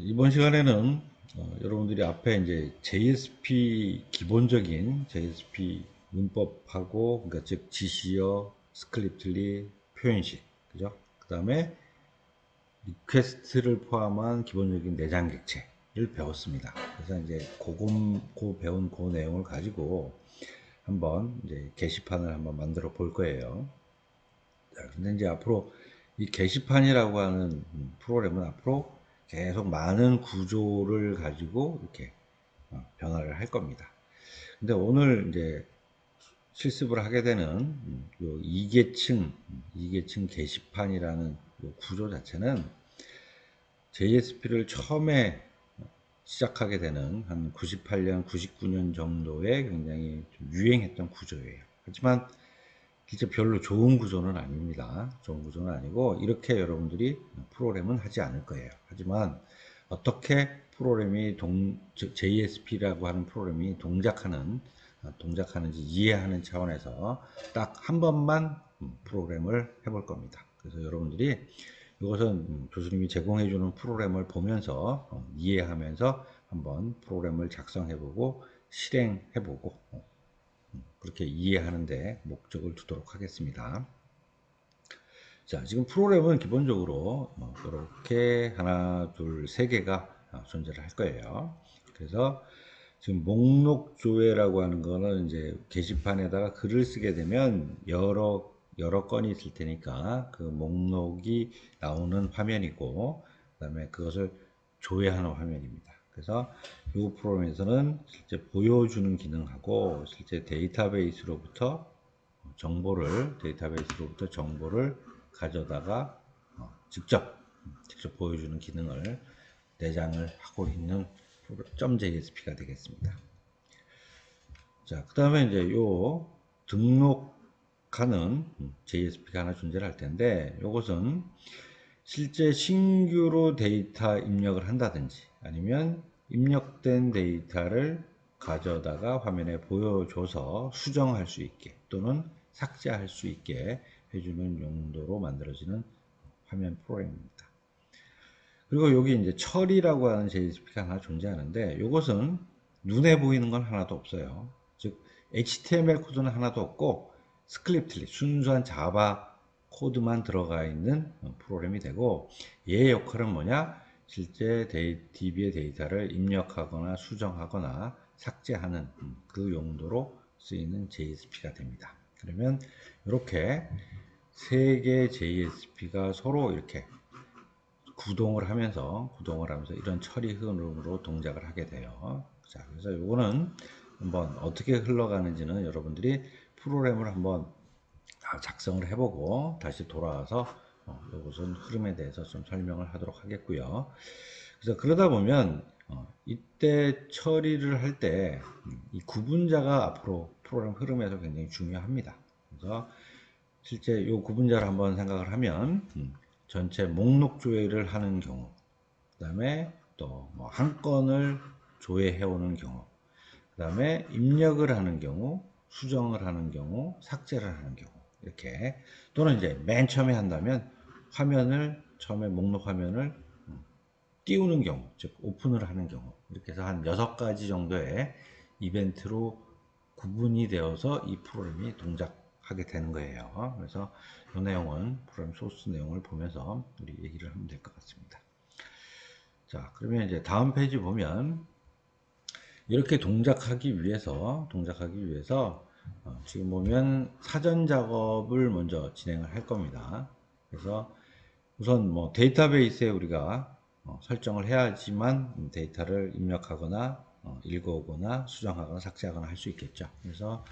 이번 시간에는 여러분들이 앞에 이제 JSP 기본적인 JSP 문법하고 그러니까 즉 지시어, 스크립틀리, 표현식, 그죠? 그 다음에 리퀘스트를 포함한 기본적인 내장 객체를 배웠습니다. 그래서 이제 고 배운 그 내용을 가지고 한번 이제 게시판을 한번 만들어 볼 거예요. 자, 근데 이제 앞으로 이 게시판이라고 하는 프로그램은 앞으로 계속 많은 구조를 가지고 이렇게 변화를 할 겁니다. 근데 오늘 이제 실습을 하게 되는 요 이계층 게시판이라는 요 구조 자체는 JSP를 처음에 시작하게 되는 한 98년, 99년 정도에 굉장히 좀 유행했던 구조예요. 하지만 진짜 별로 좋은 구조는 아닙니다. 좋은 구조는 아니고 이렇게 여러분들이 프로그램은 하지 않을 거예요. 하지만 어떻게 프로그램이 즉 JSP라고 하는 프로그램이 동작하는지 이해하는 차원에서 딱 한 번만 프로그램을 해볼 겁니다. 그래서 여러분들이 이것은 교수님이 제공해 주는 프로그램을 보면서 이해하면서 한번 프로그램을 작성해보고 실행해보고 그렇게 이해하는데 목적을 두도록 하겠습니다. 자, 지금 프로그램은 기본적으로 이렇게 하나, 둘, 세 개가 존재를 할 거예요. 그래서 지금 목록 조회라고 하는 거는 이제 게시판에다가 글을 쓰게 되면 여러 건이 있을 테니까 그 목록이 나오는 화면이고, 그다음에 그것을 조회하는 화면입니다. 그래서 이 프로그램에서는 실제 보여주는 기능하고 실제 데이터베이스로부터 정보를 가져다가 직접 보여주는 기능을 내장을 하고 있는 .jsp가 되겠습니다. 자, 그 다음에 이제 요 등록하는 JSP가 하나 존재를 할 텐데, 요것은 실제 신규로 데이터 입력을 한다든지 아니면 입력된 데이터를 가져다가 화면에 보여줘서 수정할 수 있게 또는 삭제할 수 있게 해주는 용도로 만들어지는 화면 프로그램입니다. 그리고 여기 이제 처리라고 하는 JSP가 하나 존재하는데 이것은 눈에 보이는 건 하나도 없어요. 즉 HTML 코드는 하나도 없고 스크립트, 순수한 자바 코드만 들어가 있는 프로그램이 되고 얘의 역할은 뭐냐? 실제 DB의 데이터를 입력하거나 수정하거나 삭제하는 그 용도로 쓰이는 JSP가 됩니다. 그러면 이렇게 세 개의 JSP가 서로 이렇게 구동을 하면서 이런 처리 흐름으로 동작을 하게 돼요. 자, 그래서 요거는 한번 어떻게 흘러가는지는 여러분들이 프로그램을 한번 작성을 해보고 다시 돌아와서 요것은 흐름에 대해서 좀 설명을 하도록 하겠고요. 그래서 그러다 보면 이때 처리를 할 때 이 구분자가 앞으로 프로그램 흐름에서 굉장히 중요합니다. 그래서 실제 이 구분자를 한번 생각을 하면 전체 목록 조회를 하는 경우, 그 다음에 또 뭐 한 건을 조회해 오는 경우, 그 다음에 입력을 하는 경우, 수정을 하는 경우, 삭제를 하는 경우, 이렇게. 또는 이제 맨 처음에 한다면 처음에 목록 화면을 띄우는 경우, 즉 오픈을 하는 경우, 이렇게 해서 한 6가지 정도의 이벤트로 구분이 되어서 이 프로그램이 동작하게 되는 거예요. 그래서 이 내용은 프로그램 소스 내용을 보면서 우리 얘기를 하면 될 것 같습니다. 자, 그러면 이제 다음 페이지 보면 이렇게 동작하기 위해서 지금 보면 사전 작업을 먼저 진행을 할 겁니다. 그래서 우선 뭐 데이터베이스에 우리가 설정을 해야지만 데이터를 입력하거나 읽어오거나 수정하거나 삭제하거나 할 수 있겠죠. 그래서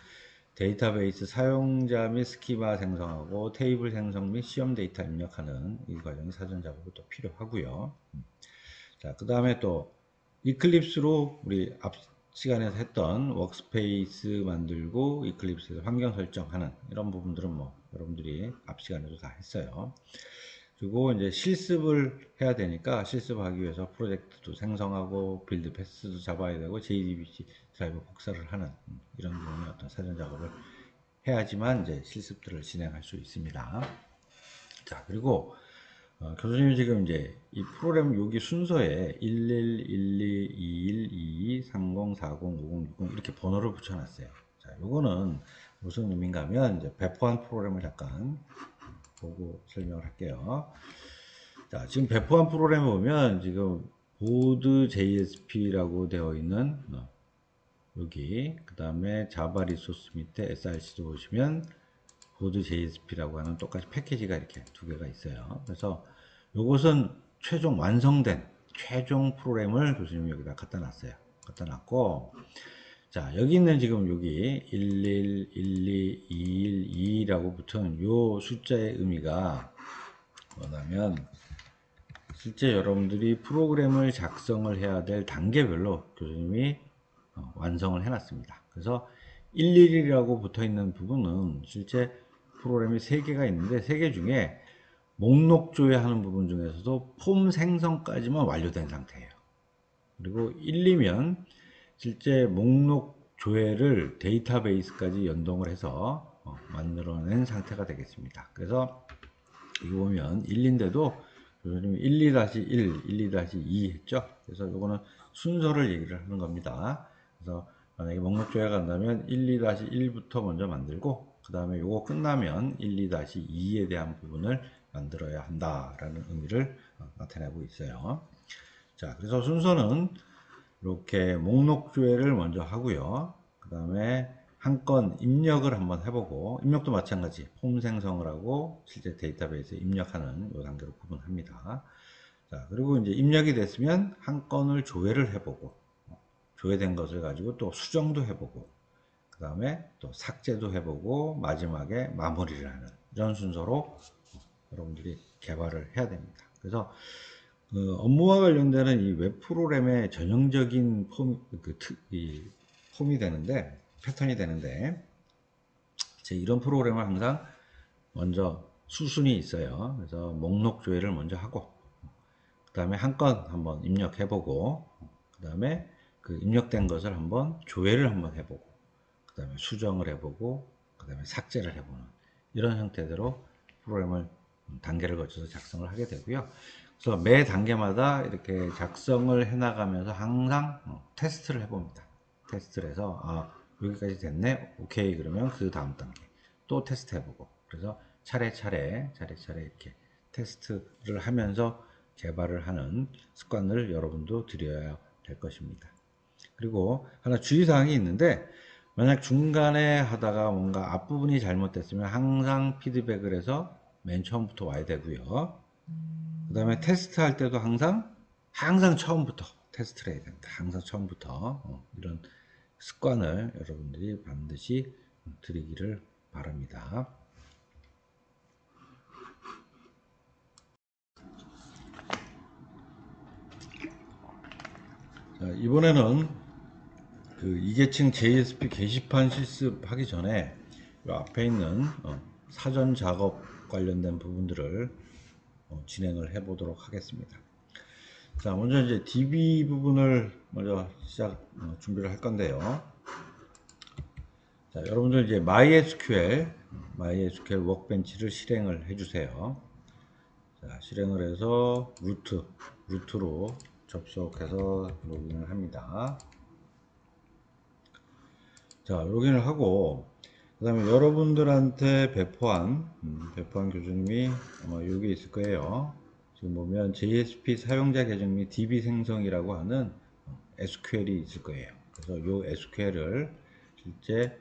데이터베이스 사용자 및 스키마 생성하고 테이블 생성 및 시험 데이터 입력하는 이 과정이 사전 작업이 또 필요하고요. 자, 그 다음에 또 이클립스로 우리 앞 시간에서 했던 워크스페이스 만들고 이클립스에서 환경 설정하는 이런 부분들은 뭐 여러분들이 앞 시간에도 다 했어요. 그리고 이제 실습을 해야 되니까 실습하기 위해서 프로젝트도 생성하고 빌드 패스도 잡아야 되고 JDBC 드라이버 복사를 하는 이런 부분의 어떤 사전 작업을 해야지만 이제 실습들을 진행할 수 있습니다. 자, 그리고 교수님이 지금 이제 이 프로그램 여기 순서에 11, 12, 21, 22, 30, 40, 50, 60 이렇게 번호를 붙여놨어요. 자, 요거는 무슨 의미인가 하면 이제 배포한 프로그램을 잠깐 보고 설명을 할게요. 자, 지금 배포한 프로그램 보면 지금 보드 JSP라고 되어 있는 여기 그 다음에 자바 리소스 밑에 SRC도 보시면 보드 JSP라고 하는 똑같이 패키지가 이렇게 두 개가 있어요. 그래서 이것은 최종 완성된 최종 프로그램을 교수님이 여기다 갖다 놨어요. 갖다 놨고, 자, 여기 있는 지금 여기 11, 12, 21, 2라고 붙은 요 숫자의 의미가 뭐냐면 실제 여러분들이 프로그램을 작성을 해야 될 단계별로 교수님이 완성을 해놨습니다. 그래서 11이라고 붙어 있는 부분은 실제 프로그램이 3개가 있는데 3개 중에 목록 조회하는 부분 중에서도 폼 생성까지만 완료된 상태예요. 그리고 1이면 실제 목록 조회를 데이터베이스까지 연동을 해서 만들어낸 상태가 되겠습니다. 그래서 이거 보면 1인데도 12-1, 12-2 했죠. 그래서 이거는 순서를 얘기를 하는 겁니다. 그래서 만약에 목록 조회가 간다면 12-1부터 먼저 만들고 그 다음에 이거 끝나면 12-2에 대한 부분을 만들어야 한다라는 의미를 나타내고 있어요. 자, 그래서 순서는 이렇게 목록 조회를 먼저 하고요. 그 다음에 한 건 입력을 한번 해보고, 입력도 마찬가지 폼 생성을 하고 실제 데이터베이스에 입력하는 이 단계로 구분합니다. 자, 그리고 이제 입력이 됐으면 한 건을 조회를 해보고, 조회된 것을 가지고 또 수정도 해보고, 그 다음에 또 삭제도 해보고, 마지막에 마무리를 하는 이런 순서로 여러분들이 개발을 해야 됩니다. 그래서 업무와 관련되는 이 웹 프로그램의 전형적인 폼이 되는데, 패턴이 되는데, 이런 프로그램은 항상 먼저 수순이 있어요. 그래서 목록 조회를 먼저 하고, 그 다음에 한 건 한번 입력해보고, 그 다음에 그 입력된 것을 한번 조회를 한번 해보고, 그 다음에 수정을 해보고, 그 다음에 삭제를 해보는 이런 형태대로 프로그램을 단계를 거쳐서 작성을 하게 되고요. 그래서 매 단계마다 이렇게 작성을 해나가면서 항상 테스트를 해봅니다. 테스트를 해서 여기까지 됐네, 오케이, 그러면 그 다음 단계 또 테스트 해보고, 그래서 차례차례 이렇게 테스트를 하면서 개발을 하는 습관을 여러분도 들여야 될 것입니다. 그리고 하나 주의사항이 있는데, 만약 중간에 하다가 뭔가 앞부분이 잘못됐으면 항상 피드백을 해서 맨 처음부터 와야 되고요. 그 다음에 테스트 할 때도 항상 처음부터 테스트를 해야 된다. 항상 처음부터 이런 습관을 여러분들이 반드시 들이기를 바랍니다. 자, 이번에는 그 이계층 JSP 게시판 실습하기 전에 이 앞에 있는 사전 작업 관련된 부분들을 진행을 해 보도록 하겠습니다. 자, 먼저 이제 DB 부분을 먼저 준비를 할 건데요. 자, 여러분들 이제 MySQL 워크벤치를 실행을 해 주세요. 자, 실행을 해서 루트로 접속해서 로그인을 합니다. 자, 로그인을 하고, 그 다음에 여러분들한테 배포한 교수님이 아마 여기 있을 거예요. 지금 보면 JSP 사용자 계정 및 DB 생성이라고 하는 SQL이 있을 거예요. 그래서 이 SQL을 실제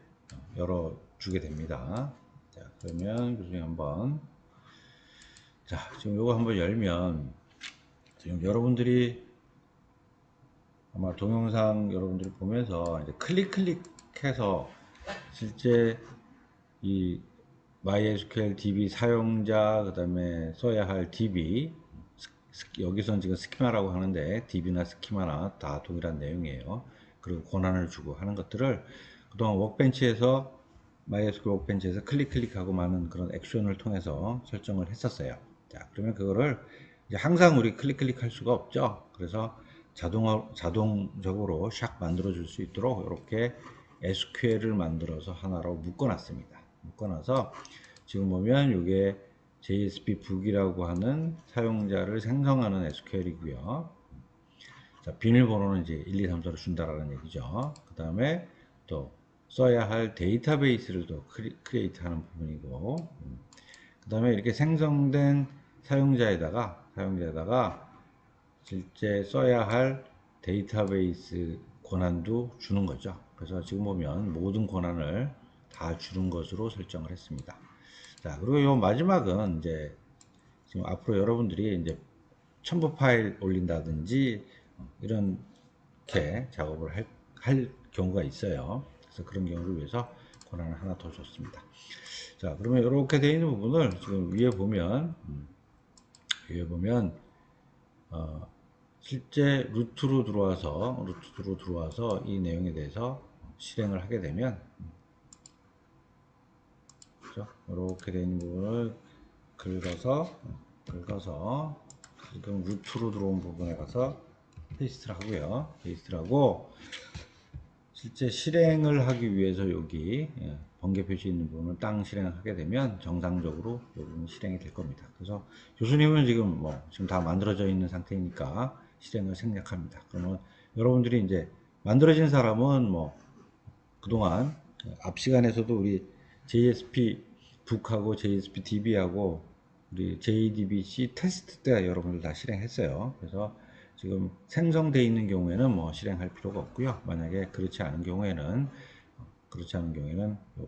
열어주게 됩니다. 자, 그러면 교수님 한번, 자, 지금 이거 한번 열면, 지금 여러분들이 아마 동영상 여러분들이 보면서 이제 클릭해서 실제 이 MySQL DB 사용자, 그 다음에 써야 할 DB, 여기서는 지금 스키마라고 하는데 DB나 스키마나 다 동일한 내용이에요. 그리고 권한을 주고 하는 것들을 그동안 워크벤치에서 MySQL 워크벤치에서 클릭하고 많은 그런 액션을 통해서 설정을 했었어요. 자, 그러면 그거를 이제 항상 우리 클릭할 수가 없죠. 그래서 자동적으로 샥 만들어 줄 수 있도록 이렇게 SQL을 만들어서 하나로 묶어 놨습니다. 묶어 놔서 지금 보면 이게 JSP 북이라고 하는 사용자를 생성하는 SQL이고요. 자, 비밀번호는 이제 1, 2, 3, 4로 준다라는 얘기죠. 그 다음에 또 써야 할 데이터베이스를 또 크리에이트 하는 부분이고, 그 다음에 이렇게 생성된 사용자에다가 실제 써야 할 데이터베이스 권한도 주는 거죠. 그래서 지금 보면 모든 권한을 다 주는 것으로 설정을 했습니다. 자, 그리고 요 마지막은 이제 지금 앞으로 여러분들이 이제 첨부 파일 올린다든지 이렇게 작업을 할 경우가 있어요. 그래서 그런 경우를 위해서 권한을 하나 더 줬습니다. 자, 그러면 이렇게 되어 있는 부분을 지금 위에 보면 실제 루트로 들어와서 이 내용에 대해서 실행을 하게 되면, 그렇죠? 이렇게 되어 있는 부분을 긁어서 지금 루트로 들어온 부분에 가서 페이스트를 하고요. 페이스트를 하고 실제 실행을 하기 위해서 여기 번개 표시 있는 부분을 땅 실행을 하게 되면 정상적으로 이 부분 실행이 될 겁니다. 그래서 교수님은 지금 지금 다 만들어져 있는 상태니까 실행을 생략합니다. 그러면 여러분들이 이제 만들어진 사람은 그동안 앞 시간에서도 우리 JSP 북하고 JSP DB하고 우리 JDBC 테스트 때 여러분들 다 실행했어요. 그래서 지금 생성되어 있는 경우에는 실행할 필요가 없고요. 만약에 그렇지 않은 경우에는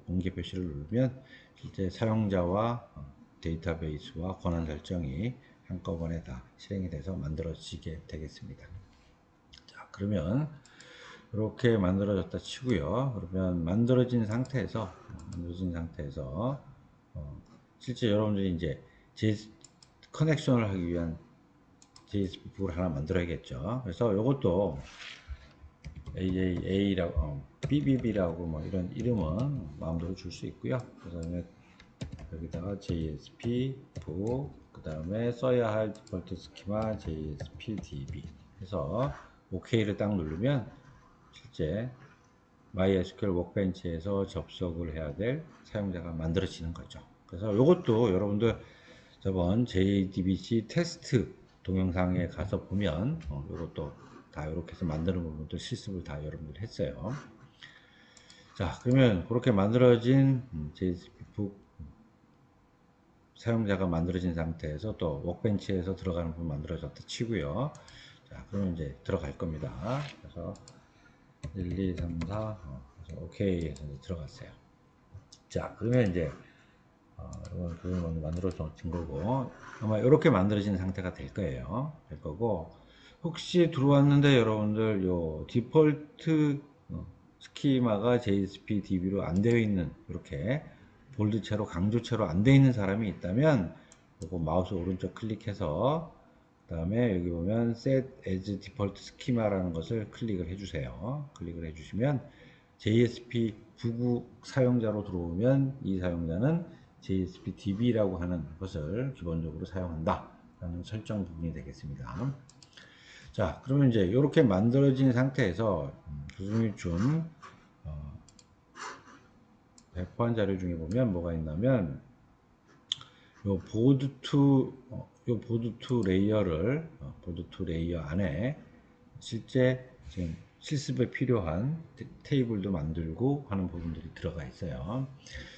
번개 표시를 누르면 실제 사용자와 데이터베이스와 권한 설정이 한꺼번에 다 실행이 돼서 만들어지게 되겠습니다. 자, 그러면 이렇게 만들어졌다 치고요. 그러면 만들어진 상태에서 실제 여러분들이 이제 커넥션을 하기 위한 JSP를 하나 만들어야겠죠. 그래서 이것도 AJA라고, BBB라고 이런 이름은 마음대로 줄 수 있고요. 그 다음에 여기다가 JSP 북, 그 다음에 써야 할 디폴트 스키마 JSP DB 해서 OK를 딱 누르면 실제 MySQL 워크벤치에서 접속을 해야 될 사용자가 만들어지는 거죠. 그래서 이것도 여러분들 저번 JDBC 테스트 동영상에 가서 보면 이것도 다 이렇게 해서 만드는 부분도 실습을 다 여러분들 했어요. 자, 그러면 그렇게 만들어진 JSP 북 사용자가 만들어진 상태에서 또 워크벤치에서 들어가는 부분 만들어졌다 치고요. 자, 그러면 이제 들어갈 겁니다. 그래서 1, 2, 3, 4 그래서 오케이 해서 들어갔어요. 자, 그러면 이제 그걸 먼저 만들어진 거고 아마 이렇게 만들어진 상태가 될 거예요. 될 거고 혹시 들어왔는데 여러분들 요 디폴트 스키마가 JSP DB로 안 되어 있는 이렇게 볼드체로 강조체로 안 되어 있는 사람이 있다면 요거 마우스 오른쪽 클릭해서 그 다음에 여기 보면 Set as Default Schema라는 것을 클릭을 해주세요. 클릭을 해주시면 JSP 부구 사용자로 들어오면 이 사용자는 JSP DB라고 하는 것을 기본적으로 사용한다 라는 설정 부분이 되겠습니다. 자, 그러면 이제 이렇게 만들어진 상태에서 교수님이 준 배포한 자료 중에 보면 뭐가 있냐면 요 보드2 레이어를 보드2 레이어 안에 실제 지금 실습에 필요한 테이블도 만들고 하는 부분들이 들어가 있어요.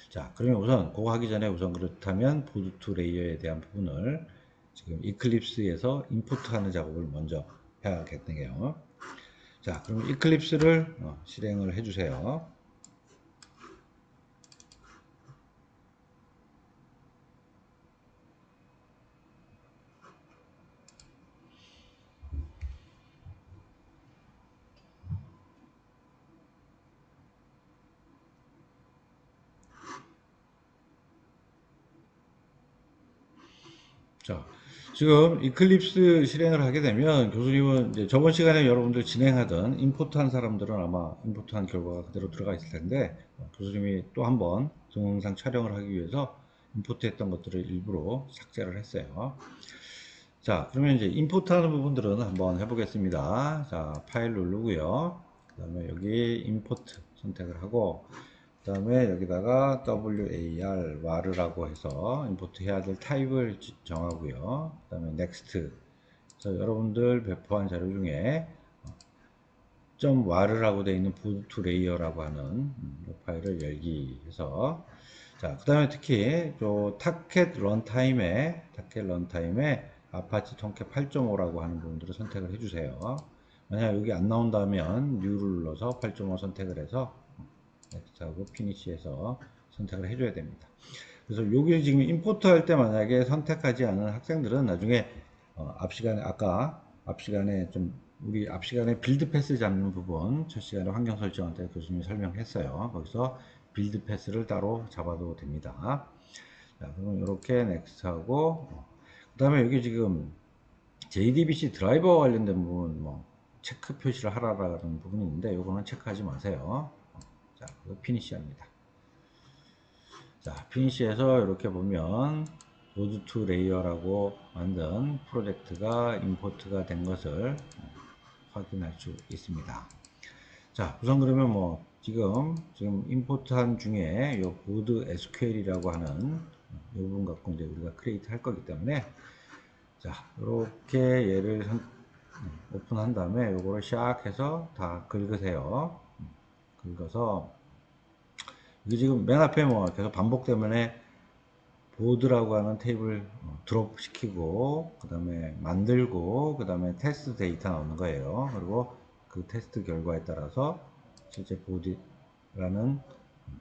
자, 그러면 우선 그거 하기 전에 우선 그렇다면 보드2 레이어에 대한 부분을 지금 이클립스에서 임포트하는 작업을 먼저 해야겠네요. 자, 그럼 이클립스를 실행을 해주세요. 자, 지금 이클립스 실행을 하게 되면 교수님은 이제 저번 시간에 여러분들 진행하던 임포트한 사람들은 아마 임포트한 결과가 그대로 들어가 있을 텐데 교수님이 또 한번 동영상 촬영을 하기 위해서 임포트했던 것들을 일부러 삭제를 했어요. 자, 그러면 이제 임포트하는 부분들은 한번 해보겠습니다. 자, 파일 누르고요. 그 다음에 여기 임포트 선택을 하고 그 다음에 여기다가 war라고 해서 임포트 해야 될 타입을 정하고요. 그 다음에 next. 그래서 여러분들 배포한 자료 중에 .war라고 되어 있는 boot to layer라고 하는 이 파일을 열기 해서, 자, 그 다음에 특히 또 타켓 런타임에 아파치 통캣 8.5라고 하는 부분들을 선택을 해주세요. 만약 여기 안 나온다면 New를 눌러서 8.5 선택을 해서 넥스트하고 피니시해서 선택을 해줘야 됩니다. 그래서 여기 지금 임포트 할 때 만약에 선택하지 않은 학생들은 나중에 앞 시간에 우리 앞 시간에 빌드 패스 잡는 부분 첫 시간에 환경 설정할 때 교수님이 설명했어요. 거기서 빌드 패스를 따로 잡아도 됩니다. 자, 그러면 이렇게 넥스트하고 그 다음에 여기 지금 JDBC 드라이버 관련된 부분 체크 표시를 하라라는 부분이 있는데 이거는 체크하지 마세요. 자, 그리고 피니시 합니다. 자, 피니시에서 이렇게 보면 보드 투 레이어라고 만든 프로젝트가 임포트가 된 것을 확인할 수 있습니다. 자, 우선 그러면 지금 임포트한 중에 이 보드 SQL이라고 하는 이 부분 갖고 이제 우리가 크리에이트 할 거기 때문에, 자, 이렇게 얘를 오픈한 다음에 요거를 샥 해서 다 긁으세요. 긁어서 이게 지금 맨 앞에 계속 반복 때문에 보드라고 하는 테이블 드롭 시키고 그 다음에 만들고 그 다음에 테스트 데이터 나오는 거예요. 그리고 그 테스트 결과에 따라서 실제 보드라는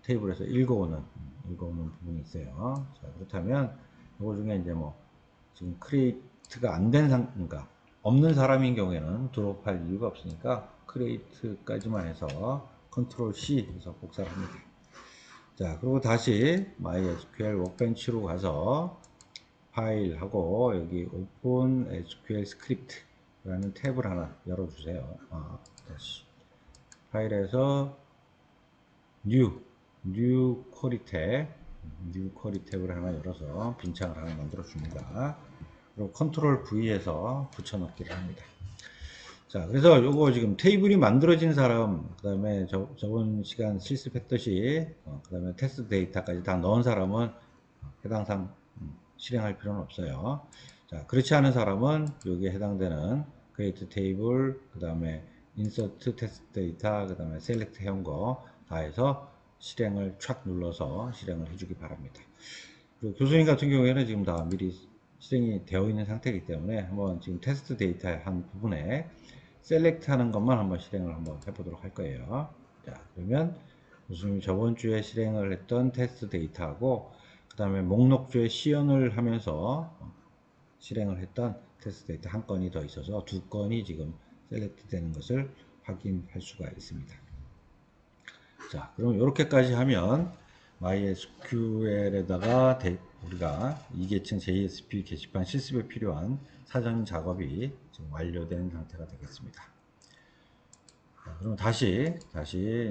테이블에서 읽어오는 부분이 있어요. 자, 그렇다면 이거 중에 이제 지금 크리에이트가 안 된 그러니까 없는 사람인 경우에는 드롭할 이유가 없으니까 크리에이트까지만 해서 컨트롤 C 해서 복사를 합니다. 자, 그리고 다시 MySQL 워크벤치로 가서 파일하고 여기 Open SQL Script라는 탭을 하나 열어주세요. 다시 파일에서 New Query 탭을 하나 열어서 빈창을 하나 만들어 줍니다. 그리고 컨트롤 V에서 붙여넣기를 합니다. 자, 그래서 요거 지금 테이블이 만들어진 사람, 그 다음에 저번 시간 실습했듯이, 그 다음에 테스트 데이터까지 다 넣은 사람은 해당상 실행할 필요는 없어요. 자, 그렇지 않은 사람은 여기에 해당되는 create 테이블, 그 다음에 insert 테스트 데이터, 그 다음에 select 해온 거 다 해서 실행을 촥 눌러서 실행을 해주기 바랍니다. 그리고 교수님 같은 경우에는 지금 다 미리 실행이 되어 있는 상태이기 때문에 한번 지금 테스트 데이터의 한 부분에 셀렉트 하는 것만 한번 실행을 한번 해보도록 할 거예요. 자, 그러면 교수님이 저번 주에 실행을 했던 테스트 데이터하고 그 다음에 목록주에 시연을 하면서 실행을 했던 테스트 데이터 한 건이 더 있어서 두 건이 지금 셀렉트 되는 것을 확인할 수가 있습니다. 자, 그럼 이렇게까지 하면 MySQL에다가 우리가 2계층 JSP 게시판 실습에 필요한 사전 작업이 지금 완료된 상태가 되겠습니다. 자, 그럼 다시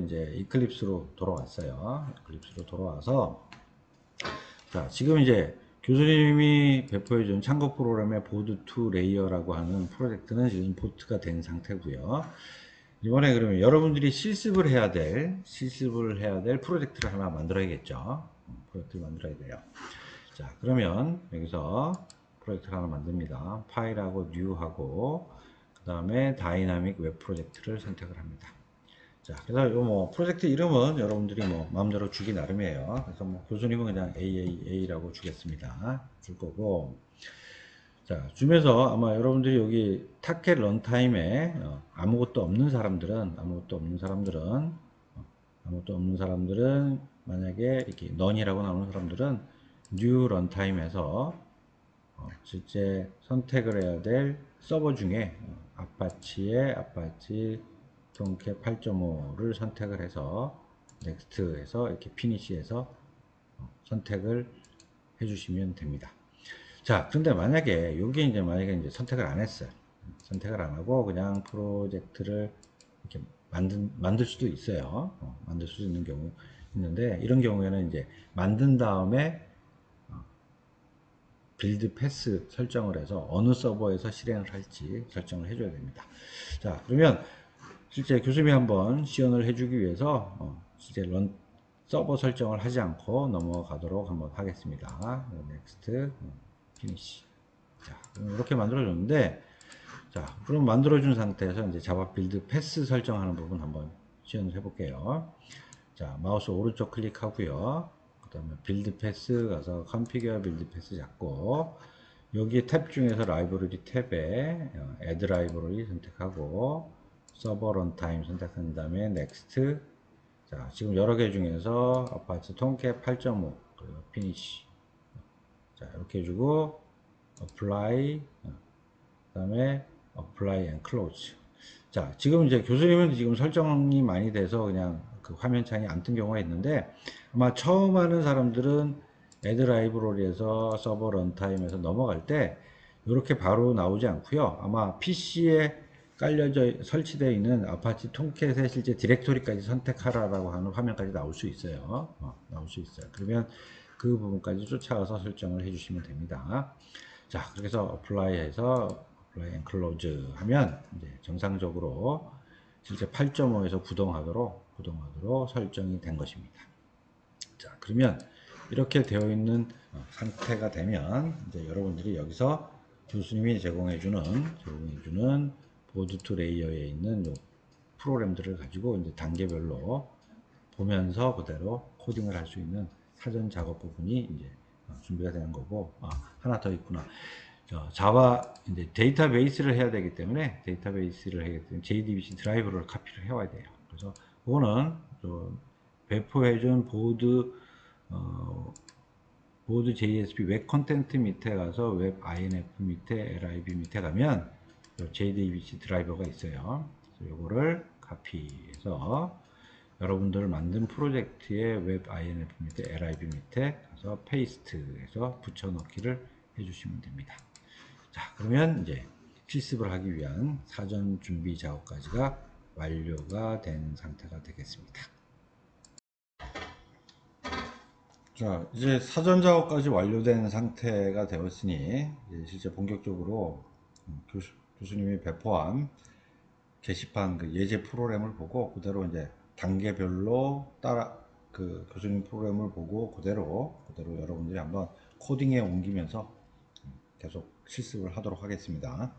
이제 이클립스로 돌아왔어요. 이클립스로 돌아와서 자, 지금 이제 교수님이 배포해 준 참고 프로그램의 보드 투 레이어라고 하는 프로젝트는 지금 임포트가 된 상태고요. 이번에 그러면 여러분들이 실습을 해야 될 프로젝트를 하나 만들어야겠죠. 프로젝트를 만들어야 돼요. 자, 그러면 여기서 프로젝트를 하나 만듭니다. 파일하고 뉴하고 그 다음에 다이나믹 웹 프로젝트를 선택을 합니다. 자, 그래서 이 프로젝트 이름은 여러분들이 마음대로 주기 나름이에요. 그래서 교수님은 그냥 AAA라고 주겠습니다. 줄 거고. 자, 주면서 아마 여러분들이 여기 타켓 런타임에 아무것도 없는 사람들은 만약에 이렇게 none이라고 나오는 사람들은 new runtime에서 실제 선택을 해야 될 서버 중에 아파치의 아파치 통캣 8.5를 선택을 해서 넥스트에서 이렇게 피니시해서 선택을 해주시면 됩니다. 자, 근데 만약에 여기 만약에 선택을 안 했어요. 선택을 안 하고 그냥 프로젝트를 이렇게 만들 수도 있어요. 만들 수 있는 경우 있는데 이런 경우에는 이제 만든 다음에 빌드 패스 설정을 해서 어느 서버에서 실행을 할지 설정을 해줘야 됩니다. 자, 그러면 실제 교수님이 한번 시연을 해주기 위해서 실제 서버 설정을 하지 않고 넘어가도록 한번 하겠습니다. 넥스트, 피니시. 자, 이렇게 만들어줬는데, 자, 그럼 만들어준 상태에서 이제 자바 빌드 패스 설정하는 부분 한번 시연을 해볼게요. 자, 마우스 오른쪽 클릭하고요. 그 다음에 빌드 패스 가서 컨피규어 빌드 패스 잡고, 여기 탭 중에서 라이브러리 탭에 add 라이브러리 선택하고, 서버 런타임 선택한 다음에 넥스트. 자, 지금 여러 개 중에서 아파트 통계 8.5 그리고 피니시. 자, 이렇게 해주고 apply, 그 다음에 apply and close. 자, 지금 이제 교수님은 지금 설정이 많이 돼서 그냥 그 화면창이 안 뜬 경우가 있는데, 아마 처음 하는 사람들은 add 라이브러리에서 서버 런타임에서 넘어갈 때 이렇게 바로 나오지 않고요. 아마 PC에 깔려져 설치되어 있는 아파치 톰캣의 실제 디렉토리까지 선택하라라고 하는 화면까지 나올 수 있어요. 나올 수 있어요. 그러면 그 부분까지 쫓아가서 설정을 해주시면 됩니다. 자, 그래서 apply해서 apply and close 하면 이제 정상적으로 실제 8.5에서 구동하도록 설정이 된 것입니다. 자, 그러면 이렇게 되어 있는 상태가 되면 이제 여러분들이 여기서 교수님이 제공해주는 보드 투 레이어에 있는 요 프로그램들을 가지고 이제 단계별로 보면서 그대로 코딩을 할 수 있는 사전 작업 부분이 이제 준비가 되는 거고, 하나 더 있구나. 자바 이제 데이터베이스를 해야 되기 때문에 JDBC 드라이브를 카피를 해와야 돼요. 그래서 그거는 배포해준 보드 JSP 웹 컨텐트 밑에 가서 웹 INF 밑에 LIB 밑에 가면 JDBC 드라이버가 있어요. 그래서 요거를 카피해서 여러분들 만든 프로젝트의 웹 INF 밑에 LIB 밑에 가서 페이스트해서 붙여넣기를 해주시면 됩니다. 자, 그러면 이제 실습을 하기 위한 사전 준비 작업까지가 완료가 된 상태가 되겠습니다. 자, 이제 사전 작업까지 완료된 상태가 되었으니 이제 실제 본격적으로 교수님이 배포한 게시판 그 예제 프로그램을 보고 그대로 이제 단계별로 그 교수님 프로그램을 보고 그대로 여러분들이 한번 코딩에 옮기면서 계속 실습을 하도록 하겠습니다.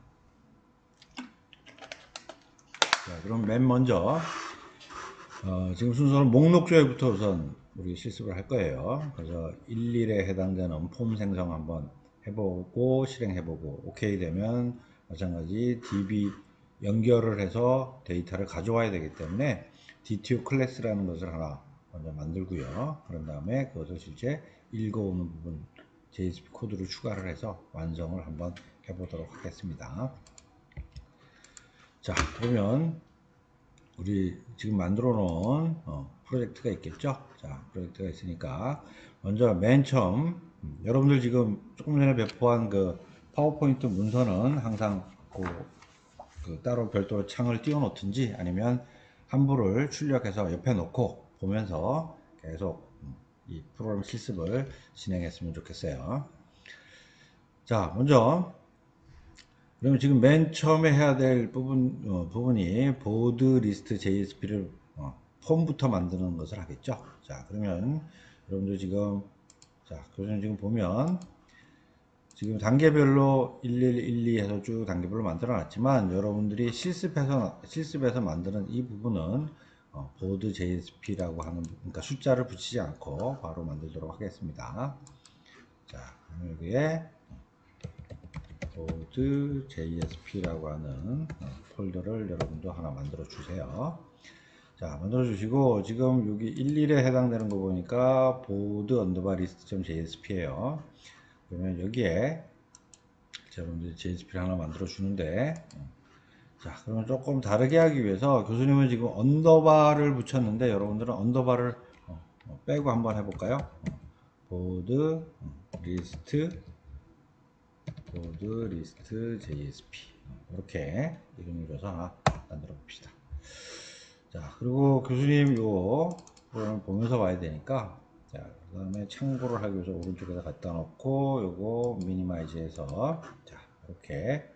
자, 그럼 맨 먼저 지금 순서는 목록 조회부터 우선 우리 실습을 할 거예요. 그래서 11에 해당되는 폼 생성 한번 해보고 실행해보고 오케이 되면 마찬가지 DB 연결을 해서 데이터를 가져와야 되기 때문에 DTO 클래스라는 것을 하나 먼저 만들고요. 그런 다음에 그것을 실제 읽어오는 부분 JSP 코드를 추가를 해서 완성을 한번 해보도록 하겠습니다. 자, 그러면 우리 지금 만들어 놓은 프로젝트가 있겠죠. 자, 프로젝트가 있으니까 먼저 맨 처음 여러분들 지금 조금 전에 배포한 그 파워포인트 문서는 항상 그 따로 별도로 창을 띄워 놓든지 아니면 한부를 출력해서 옆에 놓고 보면서 계속 이 프로그램 실습을 진행했으면 좋겠어요. 자, 먼저 그러면 지금 맨 처음에 해야 될 부분이 보드 리스트 JSP를 폼부터 만드는 것을 하겠죠. 자, 그러면 여러분들 지금 교수님 지금 보면 지금 단계별로 11, 12 해서 쭉 단계별로 만들어 놨지만 여러분들이 실습에서 만드는 이 부분은 보드 JSP라고 하는, 그러니까 숫자를 붙이지 않고 바로 만들도록 하겠습니다. 자, 여기에 보드 JSP라고 하는 폴더를 여러분도 하나 만들어 주세요. 자, 만들어 주시고 지금 여기 11에 해당되는 거 보니까 보드 언더바 리스트.jsp예요. 그러면 여기에 여러분들이 JSP를 하나 만들어 주는데, 자, 그러면 조금 다르게 하기 위해서 교수님은 지금 언더바를 붙였는데 여러분들은 언더바를 빼고 한번 해볼까요? 보드 리스트 JSP 이렇게 이름을 줘서 하나 만들어 봅시다. 자, 그리고 교수님 요 프로그램을 보면서 봐야 되니까, 자, 그 다음에 참고를 하기 위해서 오른쪽에다 갖다 놓고 요거 미니마이즈 해서, 자, 이렇게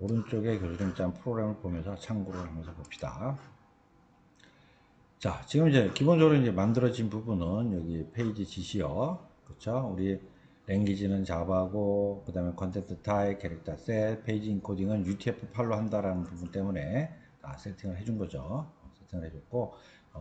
오른쪽에 교수님 짠 프로그램을 보면서 참고를 하면서 봅시다. 자, 지금 이제 기본적으로 이제 만들어진 부분은 여기 페이지 지시어, 그렇죠? 우리 랭귀지는 자바고, 그 다음에 컨텐트 타입, 캐릭터 셋, 페이지 인코딩은 UTF-8로 한다라는 부분 때문에 다 세팅을 해준 거죠. 세팅을 해줬고,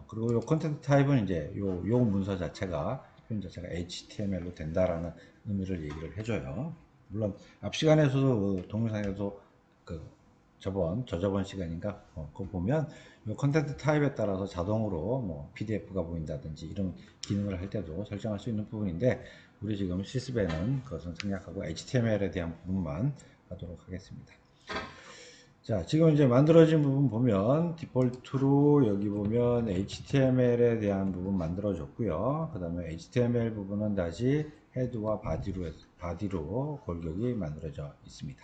그리고 요 컨텐트 타입은 이제 요 문서 자체가, 표현 자체가 HTML로 된다라는 의미를 얘기를 해줘요. 물론 앞 시간에서도 동영상에서 그 저저번 시간인가 그거 보면 이 컨텐트 타입에 따라서 자동으로 뭐 PDF가 보인다든지 이런 기능을 할 때도 설정할 수 있는 부분인데 우리 지금 실습에는 그것은 생략하고 HTML에 대한 부분만 하도록 하겠습니다. 자, 지금 이제 만들어진 부분 보면 디폴트로 여기 보면 HTML에 대한 부분 만들어졌고요. 그 다음에 HTML 부분은 다시 헤드와 바디로 골격이 만들어져 있습니다.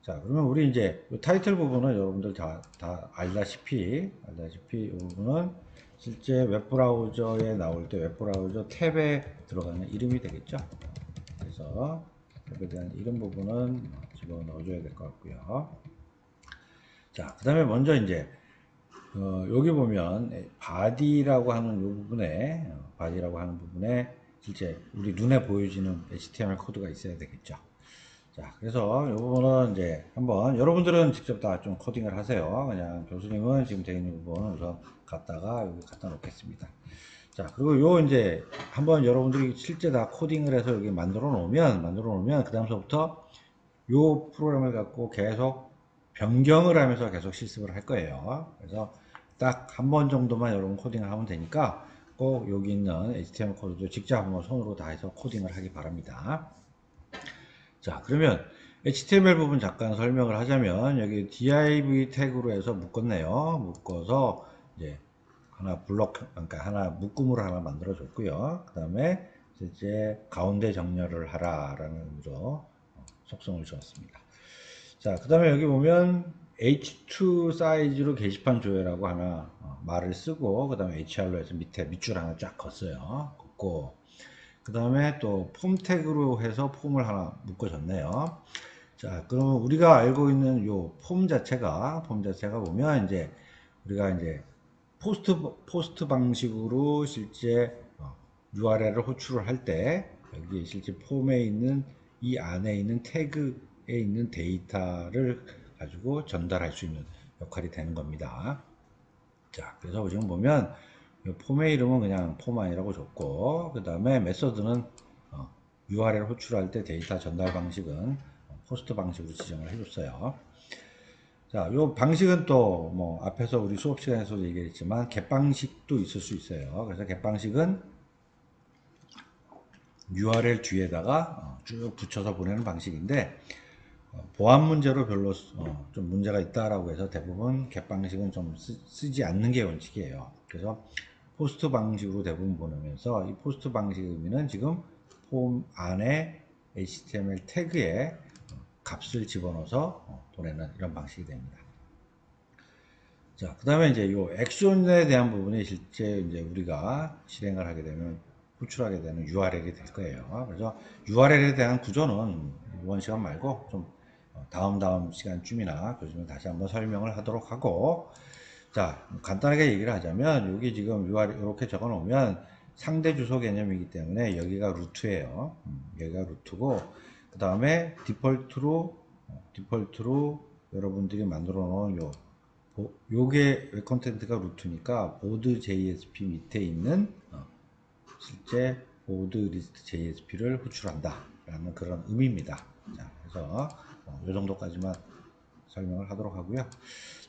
자, 그러면 우리 이제 이 타이틀 부분은 여러분들 다 알다시피 이 부분은 실제 웹브라우저에 나올 때 웹브라우저 탭에 들어가는 이름이 되겠죠. 그래서 탭에 대한 이름 부분은 집어넣어줘야 될 것 같고요. 자, 그 다음에 먼저 이제 여기 보면 바디라고 하는 이 부분에 바디라고 하는 부분에 실제 우리 눈에 보여지는 HTML 코드가 있어야 되겠죠. 자, 그래서 이 부분은 이제 한번 여러분들은 직접 다 좀 코딩을 하세요. 그냥 교수님은 지금 되어 있는 부분은 우선 갖다가 여기 갖다 놓겠습니다. 자, 그리고 요 이제 한번 여러분들이 실제 다 코딩을 해서 여기 만들어 놓으면 그 다음서부터 요 프로그램을 갖고 계속 변경을 하면서 계속 실습을 할 거예요. 그래서 딱 한 번 정도만 여러분 코딩을 하면 되니까 꼭 여기 있는 HTML 코드도 직접 한번 손으로 다 해서 코딩을 하기 바랍니다. 자, 그러면 HTML 부분 잠깐 설명을 하자면 여기 div 태그로 해서 묶었네요. 묶어서 이제 하나 그러니까 하나 묶음으로 하나 만들어 줬고요. 그 다음에 이제 가운데 정렬을 하라라는 의미로 속성을 주었습니다. 자, 그 다음에 여기 보면 H2 사이즈로 게시판 조회라고 하나 말을 쓰고 그 다음에 HR로 해서 밑줄 하나 쫙 걷어요. 걷고 그 다음에 또 폼 태그로 해서 폼을 하나 묶어줬네요. 자, 그러면 우리가 알고 있는 요 폼 자체가 보면 이제 우리가 이제 포스트 방식으로 실제 URL을 호출을 할 때 여기 실제 폼에 있는 이 안에 있는 태그에 있는 데이터를 가지고 전달할 수 있는 역할이 되는 겁니다. 자, 그래서 지금 보면 폼의 이름은 그냥 폼안이라고 줬고 그 다음에 메서드는 URL 호출할 때 데이터 전달 방식은 포스트 방식으로 지정을 해줬어요. 자, 요 방식은 또 뭐 앞에서 우리 수업 시간에서도 얘기했지만 get 방식도 있을 수 있어요. 그래서 get 방식은 URL 뒤에다가 쭉 붙여서 보내는 방식인데 보안 문제로 별로 좀 문제가 있다라고 해서 대부분 get 방식은 좀 쓰지 않는 게 원칙이에요. 그래서 포스트 방식으로 대부분 보내면서 이 포스트 방식의 의미는 지금 폼 안에 HTML 태그에 값을 집어넣어서 보내는 이런 방식이 됩니다. 자, 그 다음에 이제 이 액션에 대한 부분이 실제 이제 우리가 실행을 하게 되면 호출하게 되는 URL이 될 거예요. 그래서 URL에 대한 구조는 이번 시간 말고 좀 다음 시간쯤이나 교수님 다시 한번 설명을 하도록 하고, 자, 간단하게 얘기를 하자면 여기 지금 URL 이렇게 적어 놓으면 상대 주소 개념이기 때문에 여기가 루트예요. 여기가 루트고 그 다음에 디폴트로 여러분들이 만들어 놓은 요게 웹 컨텐츠가 루트니까 보드 JSP 밑에 있는 실제 보드 리스트 JSP를 호출한다 라는 그런 의미입니다. 자, 그래서 요 정도까지만 설명을 하도록 하고요.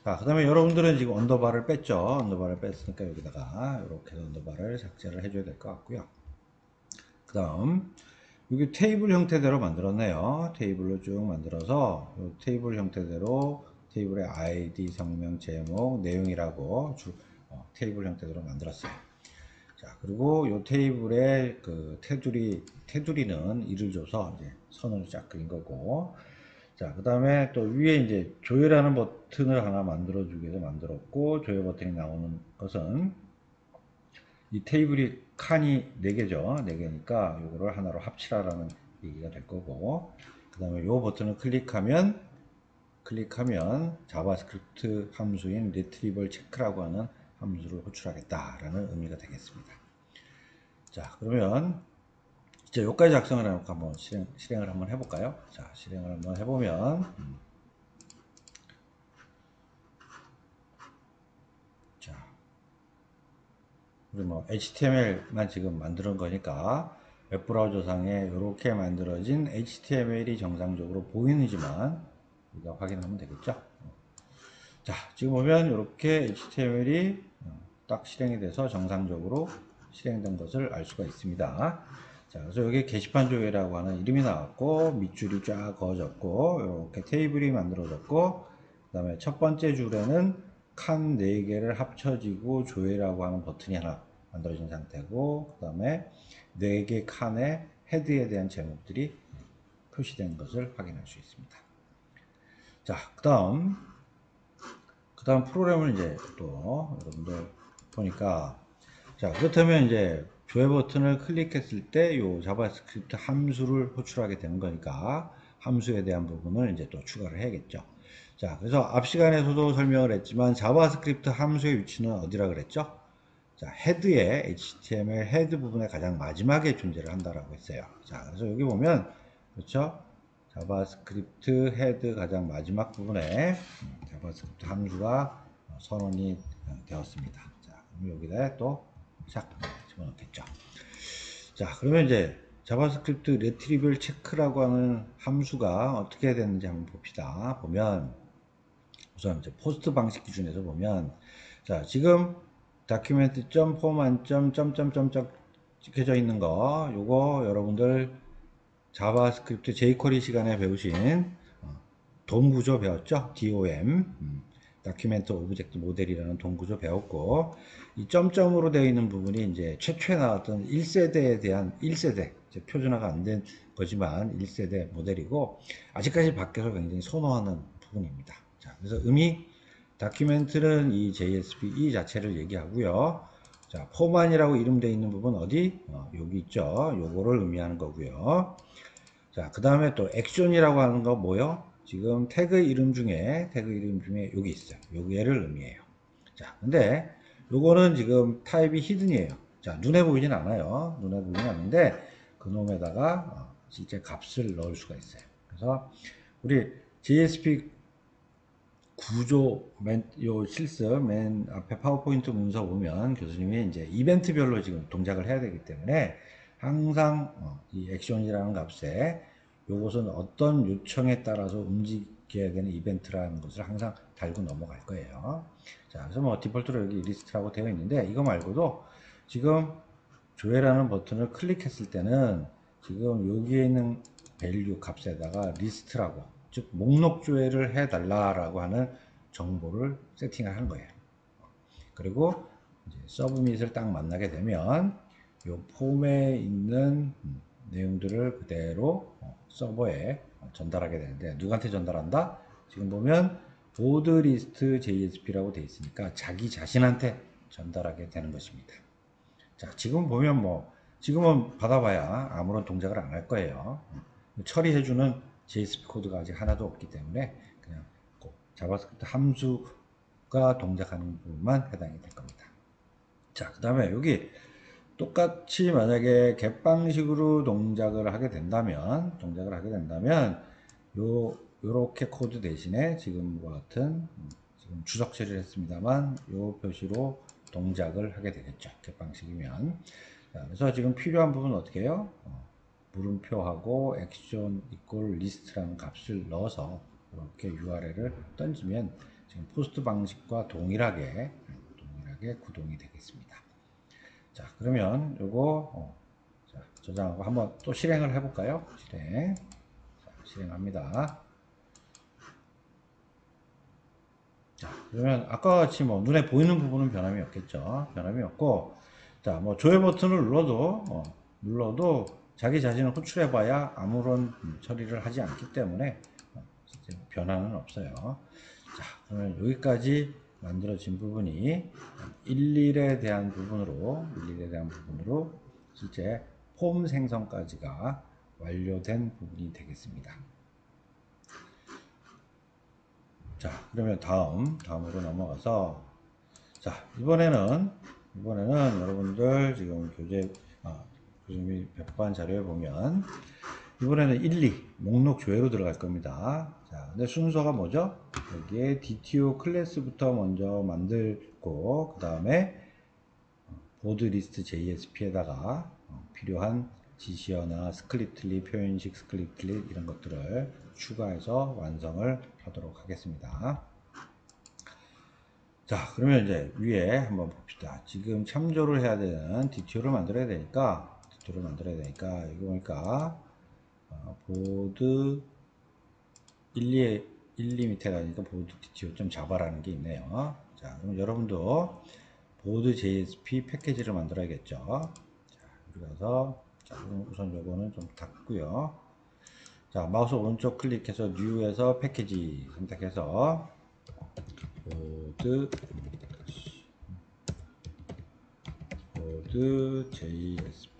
자, 그 다음에 여러분들은 지금 언더바를 뺐죠. 언더바를 뺐으니까 여기다가 이렇게 언더바를 삭제를 해줘야 될 것 같고요. 그 다음 여기 테이블 형태대로 만들었네요. 테이블로 쭉 만들어서 테이블 형태대로 테이블의 아이디, 성명, 제목, 내용이라고 테이블 형태대로 만들었어요. 자, 그리고 이 테이블에 그 테두리는 이를 줘서 이제 선을 쫙 그린 거고. 자, 그 다음에 또 위에 이제 조회라는 버튼을 하나 만들어주기 위해서 만들었고, 조회 버튼이 나오는 것은 이 테이블이 칸이 4개죠. 4개니까 이거를 하나로 합치라라는 얘기가 될 거고, 그 다음에 이 버튼을 클릭하면 자바스크립트 함수인 retrieval check라고 하는 함수를 호출하겠다라는 의미가 되겠습니다. 자, 그러면 이제 여기까지 작성을 해놓고 한번 실행을 한번 해볼까요? 자, 실행을 한번 해보면, 자, 우리 뭐 HTML만 지금 만드는 거니까 웹브라우저상에 이렇게 만들어진 HTML이 정상적으로 보이는지만 우리가 확인하면 되겠죠. 자, 지금 보면 이렇게 HTML이 딱 실행이 돼서 정상적으로 실행된 것을 알 수가 있습니다. 자, 그래서 여기 게시판 조회라고 하는 이름이 나왔고, 밑줄이 쫙 그어졌고, 이렇게 테이블이 만들어졌고, 그 다음에 첫 번째 줄에는 칸 4개를 합쳐지고 조회라고 하는 버튼이 하나 만들어진 상태고, 그 다음에 4개 칸의 헤드에 대한 제목들이 표시된 것을 확인할 수 있습니다. 자, 그 다음 프로그램을 이제 또 여러분들 보니까, 자, 그렇다면 이제 조회 버튼을 클릭했을 때 요 자바스크립트 함수를 호출하게 되는 거니까 함수에 대한 부분을 이제 또 추가를 해야겠죠. 자, 그래서 앞 시간에서도 설명을 했지만 자바스크립트 함수의 위치는 어디라 그랬죠? 자, 헤드의 HTML 헤드 부분의 가장 마지막에 존재를 한다라고 했어요. 자, 그래서 여기 보면 그렇죠? 자바스크립트 헤드 가장 마지막 부분에 자바스크립트 함수가 선언이 되었습니다. 자, 그럼 여기다 또 싹 집어넣겠죠. 자, 그러면 이제 자바스크립트 레트리블 체크라고 하는 함수가 어떻게 되는지 한번 봅시다. 보면 우선 이제 포스트 방식 기준에서 보면, 자, 지금 document.format. 점점점점 찍혀져 있는 거, 요거 여러분들 자바스크립트 jQuery 시간에 배우신 돔 구조 배웠죠? DOM, 다큐멘트 오브젝트 모델이라는 돔 구조 배웠고, 이 점점으로 되어 있는 부분이 이제 최초에 나왔던 1세대에 대한 1세대, 표준화가 안 된 거지만 1세대 모델이고, 아직까지 밖에서 굉장히 선호하는 부분입니다. 자, 그래서 다큐멘트는 이 JSP 이 자체를 얘기하고요. 자, 포만이라고 이름되어 있는 부분 어디? 여기 있죠. 요거를 의미하는 거고요. 자, 그 다음에 또 액션이라고 하는 거 뭐요? 지금 태그 이름 중에 여기 있어요. 얘를 의미해요. 자, 근데 요거는 지금 타입이 히든이에요. 자, 눈에 보이진 않아요. 눈에 보이진 않는데 그놈에다가 실제 값을 넣을 수가 있어요. 그래서 우리 JSP 구조 실습 맨 앞에 파워포인트 문서 보면 교수님이 이제 이벤트별로 지금 동작을 해야 되기 때문에 항상 이 액션이라는 값에 요것은 어떤 요청에 따라서 움직여야 되는 이벤트라는 것을 항상 달고 넘어갈 거예요. 자, 그래서 뭐 디폴트로 여기 리스트라고 되어 있는데 이거 말고도 지금 조회라는 버튼을 클릭했을 때는 지금 여기에 있는 밸류 값에다가 리스트라고, 즉 목록 조회를 해달라라고 하는 정보를 세팅을 한 거예요. 그리고 이제 서브밋을 딱 만나게 되면 이 폼에 있는 내용들을 그대로 서버에 전달하게 되는데, 누구한테 전달한다? 지금 보면 보드 리스트 JSP라고 되어 있으니까 자기 자신한테 전달하게 되는 것입니다. 자, 지금 보면 지금은 받아봐야 아무런 동작을 안 할 거예요. 처리해주는 JSP 코드가 아직 하나도 없기 때문에 그냥 자바스크립트 함수가 동작하는 부분만 해당이 될 겁니다. 자, 그 다음에 여기 똑같이 만약에 get 방식으로 동작을 하게 된다면 요렇게 코드 대신에 지금과 같은 지금 주석 처리를 했습니다만 요 표시로 동작을 하게 되겠죠. get 방식이면. 자, 그래서 지금 필요한 부분은 어떻게 해요? 물음표하고 액션 이퀄 리스트라는 값을 넣어서 이렇게 URL을 던지면 지금 포스트 방식과 동일하게 구동이 되겠습니다. 자, 그러면 요거 저장하고 한번 또 실행을 해볼까요? 실행합니다. 자, 그러면 아까 같이 눈에 보이는 부분은 변함이 없겠죠. 변함이 없고, 자, 조회 버튼을 눌러도 자기 자신을 호출해봐야 아무런 처리를 하지 않기 때문에 변화는 없어요. 자, 그러면 여기까지 만들어진 부분이 일일에 대한 부분으로 실제 폼 생성까지가 완료된 부분이 되겠습니다. 자, 그러면 다음으로 넘어가서, 자, 이번에는 여러분들 지금 교수님이 배포한 자료에 보면 이번에는 1, 2 목록 조회로 들어갈 겁니다. 자, 근데 순서가 뭐죠? 여기에 DTO 클래스부터 먼저 만들고, 그 다음에 보드 리스트 JSP에다가 필요한 지시어나 스크립틀리, 표현식 스크립틀리 이런 것들을 추가해서 완성을 하도록 하겠습니다. 자, 그러면 이제 위에 한번 봅시다. 지금 참조를 해야 되는 DTO를 만들어야 되니까, 여기 보니까 보드 1, 2 밑에 가니까 보드 DTO 좀 잡아라는 게 있네요. 자, 그럼 여러분도 보드 JSP 패키지를 만들어야겠죠. 자, 여기 가서, 자, 우선 요거는 좀 닫고요. 자, 마우스 오른쪽 클릭해서 뉴에서 패키지 선택해서 보드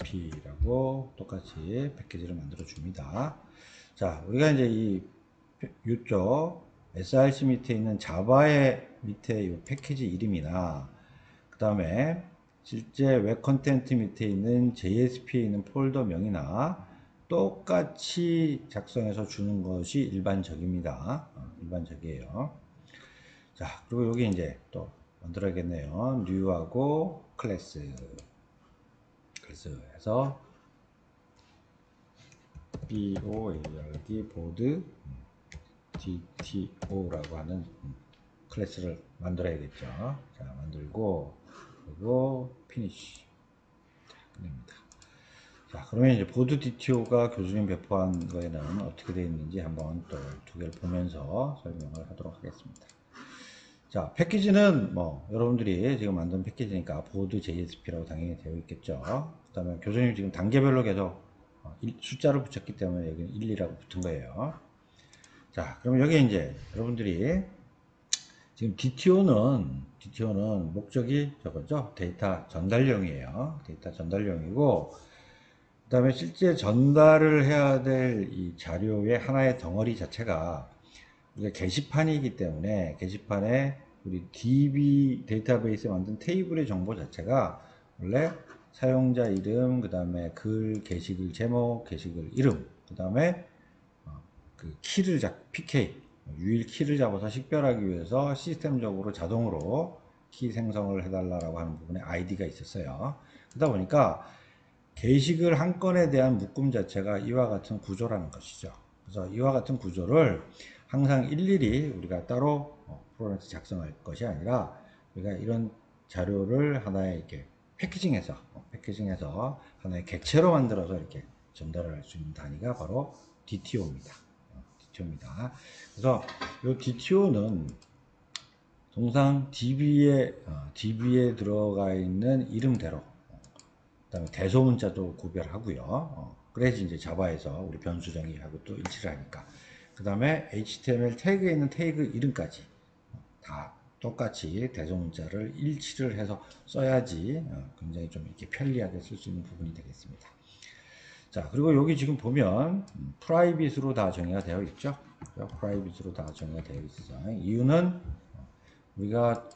JSP라고 똑같이 패키지를 만들어 줍니다. 자, 우리가 이제 이쪽 src 밑에 있는 자바의 밑에 이 패키지 이름이나 그 다음에 실제 웹 컨텐트 밑에 있는 JSP에 있는 폴더명이나 똑같이 작성해서 주는 것이 일반적입니다. 일반적이에요. 자, 그리고 여기 이제 또 만들어야겠네요. 뉴하고 클래스 해서 BOARD 보드 DTO라고 하는 클래스를 만들어야겠죠. 자, 만들고 그리고 피니시 끝냅니다. 자, 그러면 이제 보드 DTO가 교수님 배포한 거에는 어떻게 되어 있는지 한번 또 두 개를 보면서 설명을 하도록 하겠습니다. 자, 패키지는 뭐 여러분들이 지금 만든 패키지니까 보드 JSP라고 당연히 되어 있겠죠. 그 다음에 교수님 지금 단계별로 계속 숫자를 붙였기 때문에 여기는 1, 2라고 붙은 거예요. 자, 그럼 여기 이제 여러분들이 지금 DTO는 목적이 저거죠. 데이터 전달용이에요. 데이터 전달용이고, 그 다음에 실제 전달을 해야 될 이 자료의 하나의 덩어리 자체가 우리가 게시판이기 때문에 게시판에 우리 DB 데이터베이스에 만든 테이블의 정보 자체가 원래 사용자 이름, 그 다음에 글, 게시글 제목, 게시글 이름, 그 다음에 그 키를 PK, 유일 키를 잡아서 식별하기 위해서 시스템적으로 자동으로 키 생성을 해달라고 하는 부분에 아이디가 있었어요. 그러다 보니까 게시글 한 건에 대한 묶음 자체가 이와 같은 구조라는 것이죠. 그래서 이와 같은 구조를 항상 일일이 우리가 따로 프로그램에서 작성할 것이 아니라 우리가 이런 자료를 하나의 이렇게 패키징해서 하나의 객체로 만들어서 이렇게 전달을 할 수 있는 단위가 바로 DTO입니다. 그래서 이 DTO는 통상 DB에 들어가 있는 이름대로 그다음에 대소문자도 구별하고요. 그래야지 이제 자바에서 우리 변수 정의하고 또 일치를 하니까. 그 다음에 HTML 태그에 있는 태그 이름까지 다 똑같이 대소문자를 일치를 해서 써야지 굉장히 좀 이렇게 편리하게 쓸 수 있는 부분이 되겠습니다. 자, 그리고 여기 지금 보면 프라이빗으로 다 정의가 되어 있죠. 프라이빗으로 다 정의가 되어 있어요. 이유는 우리가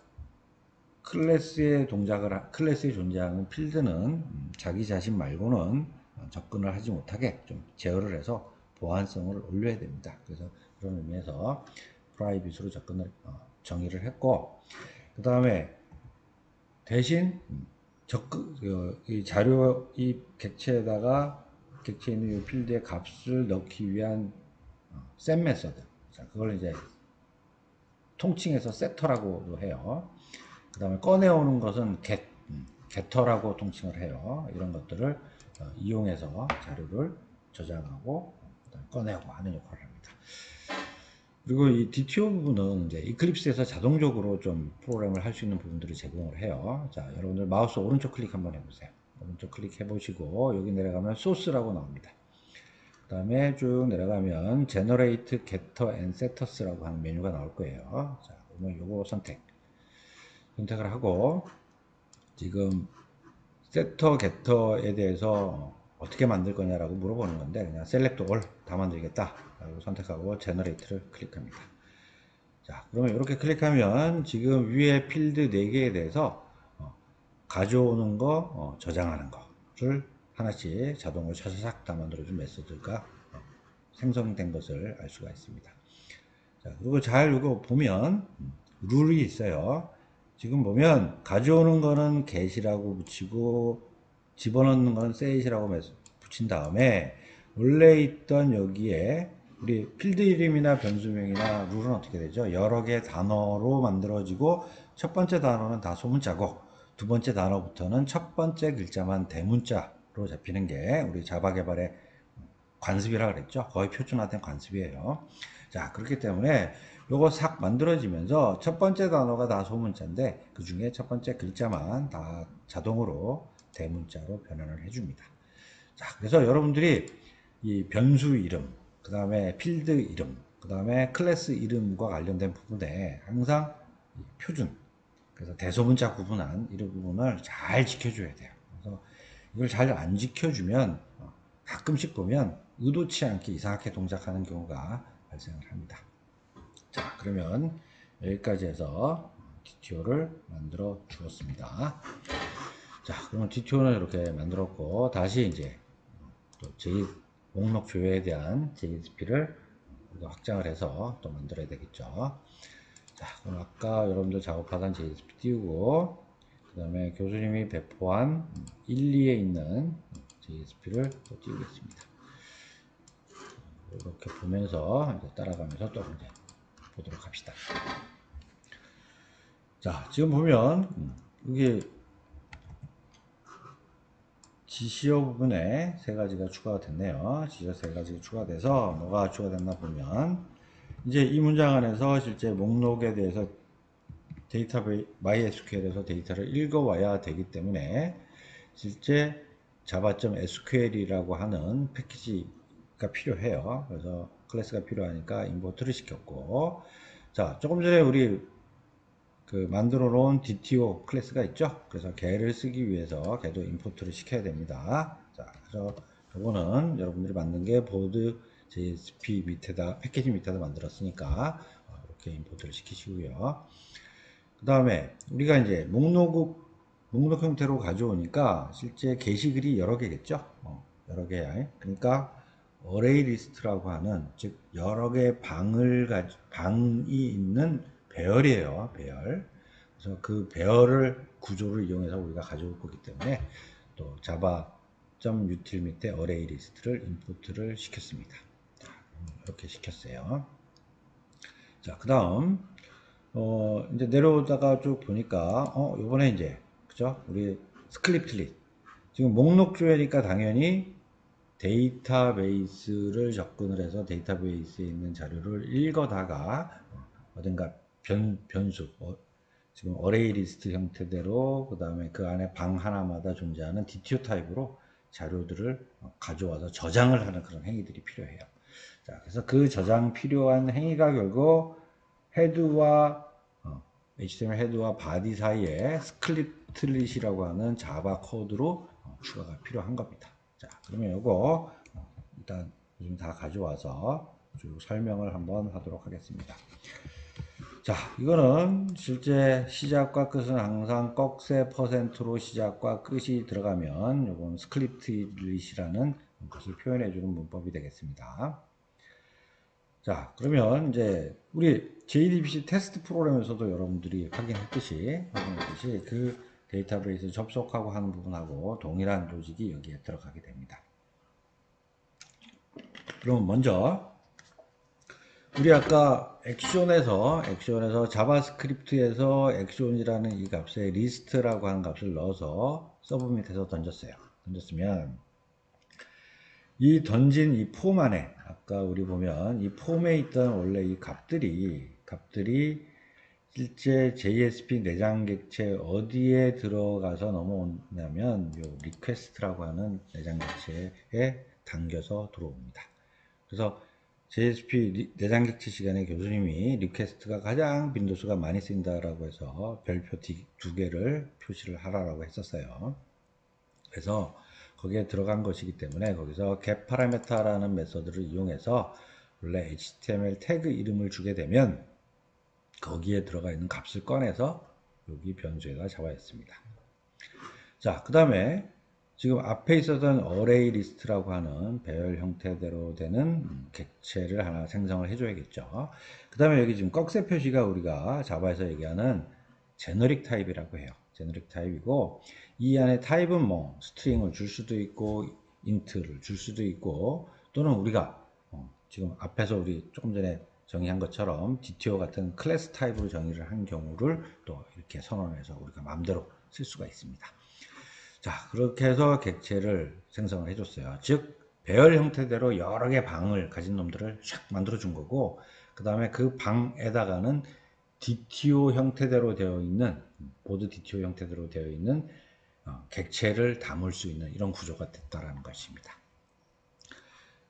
클래스에 존재하는 필드는 자기 자신 말고는 접근을 하지 못하게 좀 제어를 해서 보안성을 올려야 됩니다. 그래서 그런 의미에서 프라이빗으로 정의를 했고, 그 다음에 대신 이 자료 이 객체에 있는 이 필드의 값을 넣기 위한 set 메서드, 그걸 이제 통칭해서 세터라고도 해요. 그 다음에 꺼내오는 것은 gettera고 통칭을 해요. 이런 것들을 이용해서 자료를 저장하고 꺼내고 하는 역할을 합니다. 그리고 이 DTO 부분은 이제 이클립스에서 자동적으로 좀 프로그램을 할 수 있는 부분들을 제공을 해요. 자, 여러분들 마우스 오른쪽 클릭 한번 해보세요. 오른쪽 클릭해 보시고 여기 내려가면 소스라고 나옵니다. 그 다음에 쭉 내려가면 Generate, Getter and Setters라고 하는 메뉴가 나올 거예요. 자, 그러면 요거 선택을 하고 지금 세터, 게터에 대해서 어떻게 만들 거냐라고 물어보는 건데 그냥 셀렉트 올 다 만들겠다 라고 선택하고 제너레이트를 클릭합니다. 자, 그러면 이렇게 클릭하면 지금 위에 필드 4개에 대해서 가져오는 거, 저장하는 거를 하나씩 자동으로 차사삭 다 만들어준 메소드가 생성된 것을 알 수가 있습니다. 자, 그리고 잘 이거 보면 룰이 있어요. 지금 보면 가져오는 거는 get이라고 붙이고 집어넣는 거는 set이라고 붙인 다음에 원래 있던 여기에 우리 필드 이름이나 변수명이나 룰은 어떻게 되죠? 여러 개의 단어로 만들어지고 첫 번째 단어는 다 소문자고 두 번째 단어부터는 첫 번째 글자만 대문자로 잡히는 게 우리 자바 개발의 관습이라 그랬죠. 거의 표준화된 관습이에요. 자, 그렇기 때문에 요거 싹 만들어지면서 첫 번째 단어가 다 소문자인데 그 중에 첫 번째 글자만 다 자동으로 대문자로 변환을 해줍니다. 자, 그래서 여러분들이 이 변수 이름, 그 다음에 필드 이름, 그 다음에 클래스 이름과 관련된 부분에 항상 표준, 그래서 대소문자 구분한 이런 부분을 잘 지켜줘야 돼요. 그래서 이걸 잘 안 지켜주면 가끔씩 보면 의도치 않게 이상하게 동작하는 경우가 발생을 합니다. 자, 그러면 여기까지 해서 DTO를 만들어 주었습니다. 자, 그러면 DTO는 이렇게 만들었고, 다시 이제 또 목록 조회에 대한 JSP를 확장을 해서 또 만들어야 되겠죠. 자, 그럼 아까 여러분들 작업하던 JSP 띄우고, 그 다음에 교수님이 배포한 1, 2에 있는 JSP를 또 띄우겠습니다. 이렇게 보면서 이제 따라가면서 또 이제 보도록 합시다. 자, 지금 보면 이게 지시어 부분에 세 가지가 추가가 됐네요. 지시어 세 가지가 추가돼서 뭐가 추가됐나 보면 이제 이 문장 안에서 실제 목록에 대해서 데이터베이스 MySQL에서 데이터를 읽어와야 되기 때문에 실제 java.sql이라고 하는 패키지가 필요해요. 그래서 클래스가 필요하니까 임포트를 시켰고, 자, 조금 전에 우리 만들어 놓은 DTO 클래스가 있죠. 그래서 걔를 쓰기 위해서 걔도 임포트를 시켜야 됩니다. 자, 그래서 요거는 여러분들이 만든 게 보드 JSP 밑에다 패키지 밑에다 만들었으니까 이렇게 임포트를 시키시고요. 그 다음에 우리가 이제 목록 형태로 가져오니까 실제 게시글이 여러 개겠죠. 여러 개야. 그러니까 어레이 리스트라고 하는 즉 여러 개의 방이 있는 배열이에요. 배열. 그래서 그 배열을 구조를 이용해서 우리가 가져올 거기 때문에 또 java.util 밑에 어레이 리스트를 임포트를 시켰습니다. 자, 이렇게 시켰어요. 자, 그 다음 이제 내려오다가 쭉 보니까 요번에 이제 그죠? 우리 스크립트릿 지금 목록 조회니까 당연히 데이터베이스를 접근을 해서 데이터베이스에 있는 자료를 읽어다가 어딘가 변수 지금 어레이 리스트 형태대로 그 다음에 그 안에 방 하나마다 존재하는 DTO 타입으로 자료들을 가져와서 저장을 하는 그런 행위들이 필요해요. 자, 그래서 그 저장 필요한 행위가 결국 헤드와 HTML 헤드와 바디 사이에 스크립트릿이라고 하는 자바 코드로 추가가 필요한 겁니다. 자, 그러면 이거 일단 지금 다 가져와서 쭉 설명을 한번 하도록 하겠습니다. 자, 이거는 실제 시작과 끝은 항상 꺽쇠 퍼센트로 시작과 끝이 들어가면 이건 스크립트릿이라는 것을 표현해 주는 문법이 되겠습니다. 자, 그러면 이제 우리 JDBC 테스트 프로그램에서도 여러분들이 확인했듯이 그 데이터베이스 접속하고 하는 부분하고 동일한 로직이 여기에 들어가게 됩니다. 그럼 먼저 우리 아까 액션에서 자바스크립트에서 액션이라는 이 값에 리스트라고 하는 값을 넣어서 서브 밑에서 던졌으면 이 던진 이 폼 안에 아까 우리 보면 이 폼에 있던 원래 이 값들이 실제 JSP 내장 객체 어디에 들어가서 넘어오냐면 요 리퀘스트라고 하는 내장 객체에 당겨서 들어옵니다. 그래서 JSP 내장 객체 시간에 교수님이 리퀘스트가 가장 빈도수가 많이 쓰인다라고 해서 별표 2개를 표시를 하라고 했었어요. 그래서 거기에 들어간 것이기 때문에 거기서 getParameter라는 메서드를 이용해서 원래 HTML 태그 이름을 주게 되면 거기에 들어가 있는 값을 꺼내서 여기 변수에다 잡아냈습니다. 자, 그 다음에 지금 앞에 있었던 어레이 리스트라고 하는 배열 형태대로 되는 객체를 하나 생성을 해줘야겠죠. 그 다음에 여기 지금 꺽쇠 표시가 우리가 자바에서 얘기하는 제너릭 타입이라고 해요. 제너릭 타입이고, 이 안에 타입은 뭐 스트링을 줄 수도 있고 인트를 줄 수도 있고, 또는 우리가 지금 앞에서 우리 조금 전에 정의한 것처럼 DTO 같은 클래스 타입으로 정의를 한 경우를 또 이렇게 선언해서 우리가 마음대로 쓸 수가 있습니다. 자, 그렇게 해서 객체를 생성을 해줬어요. 즉, 배열 형태대로 여러 개 방을 가진 놈들을 샥 만들어 준 거고, 그 다음에 그 방에다가는 DTO 형태대로 되어 있는, 보드 DTO 형태대로 되어 있는 객체를 담을 수 있는 이런 구조가 됐다라는 것입니다.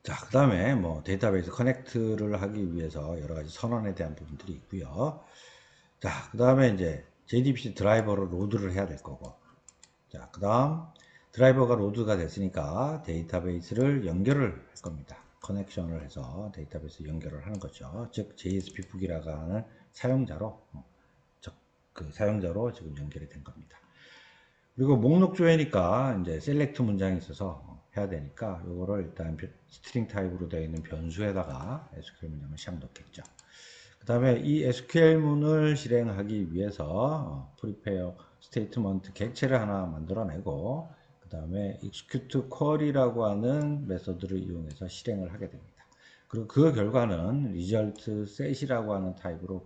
자, 그 다음에 뭐 데이터베이스 커넥트를 하기 위해서 여러 가지 선언에 대한 부분들이 있고요. 자, 그 다음에 이제 JDBC 드라이버로 로드를 해야 될 거고, 자, 그 다음 드라이버가 로드가 됐으니까 데이터베이스를 연결을 할 겁니다. 커넥션을 해서 데이터베이스 연결을 하는 거죠. 즉 JSP 푹이라고 하는 사용자로 그 사용자로 지금 연결이 된 겁니다. 그리고 목록 조회니까 이제 셀렉트 문장이 있어서 해야 되니까 이거를 일단 스트링 타입으로 되어 있는 변수에다가 SQL 문장을 시작 넣겠죠. 그 다음에 이 SQL문을 실행하기 위해서 prepare statement 객체를 하나 만들어내고, 그 다음에 execute query라고 하는 메서드를 이용해서 실행을 하게 됩니다. 그리고 그 결과는 result set이라고 하는 타입으로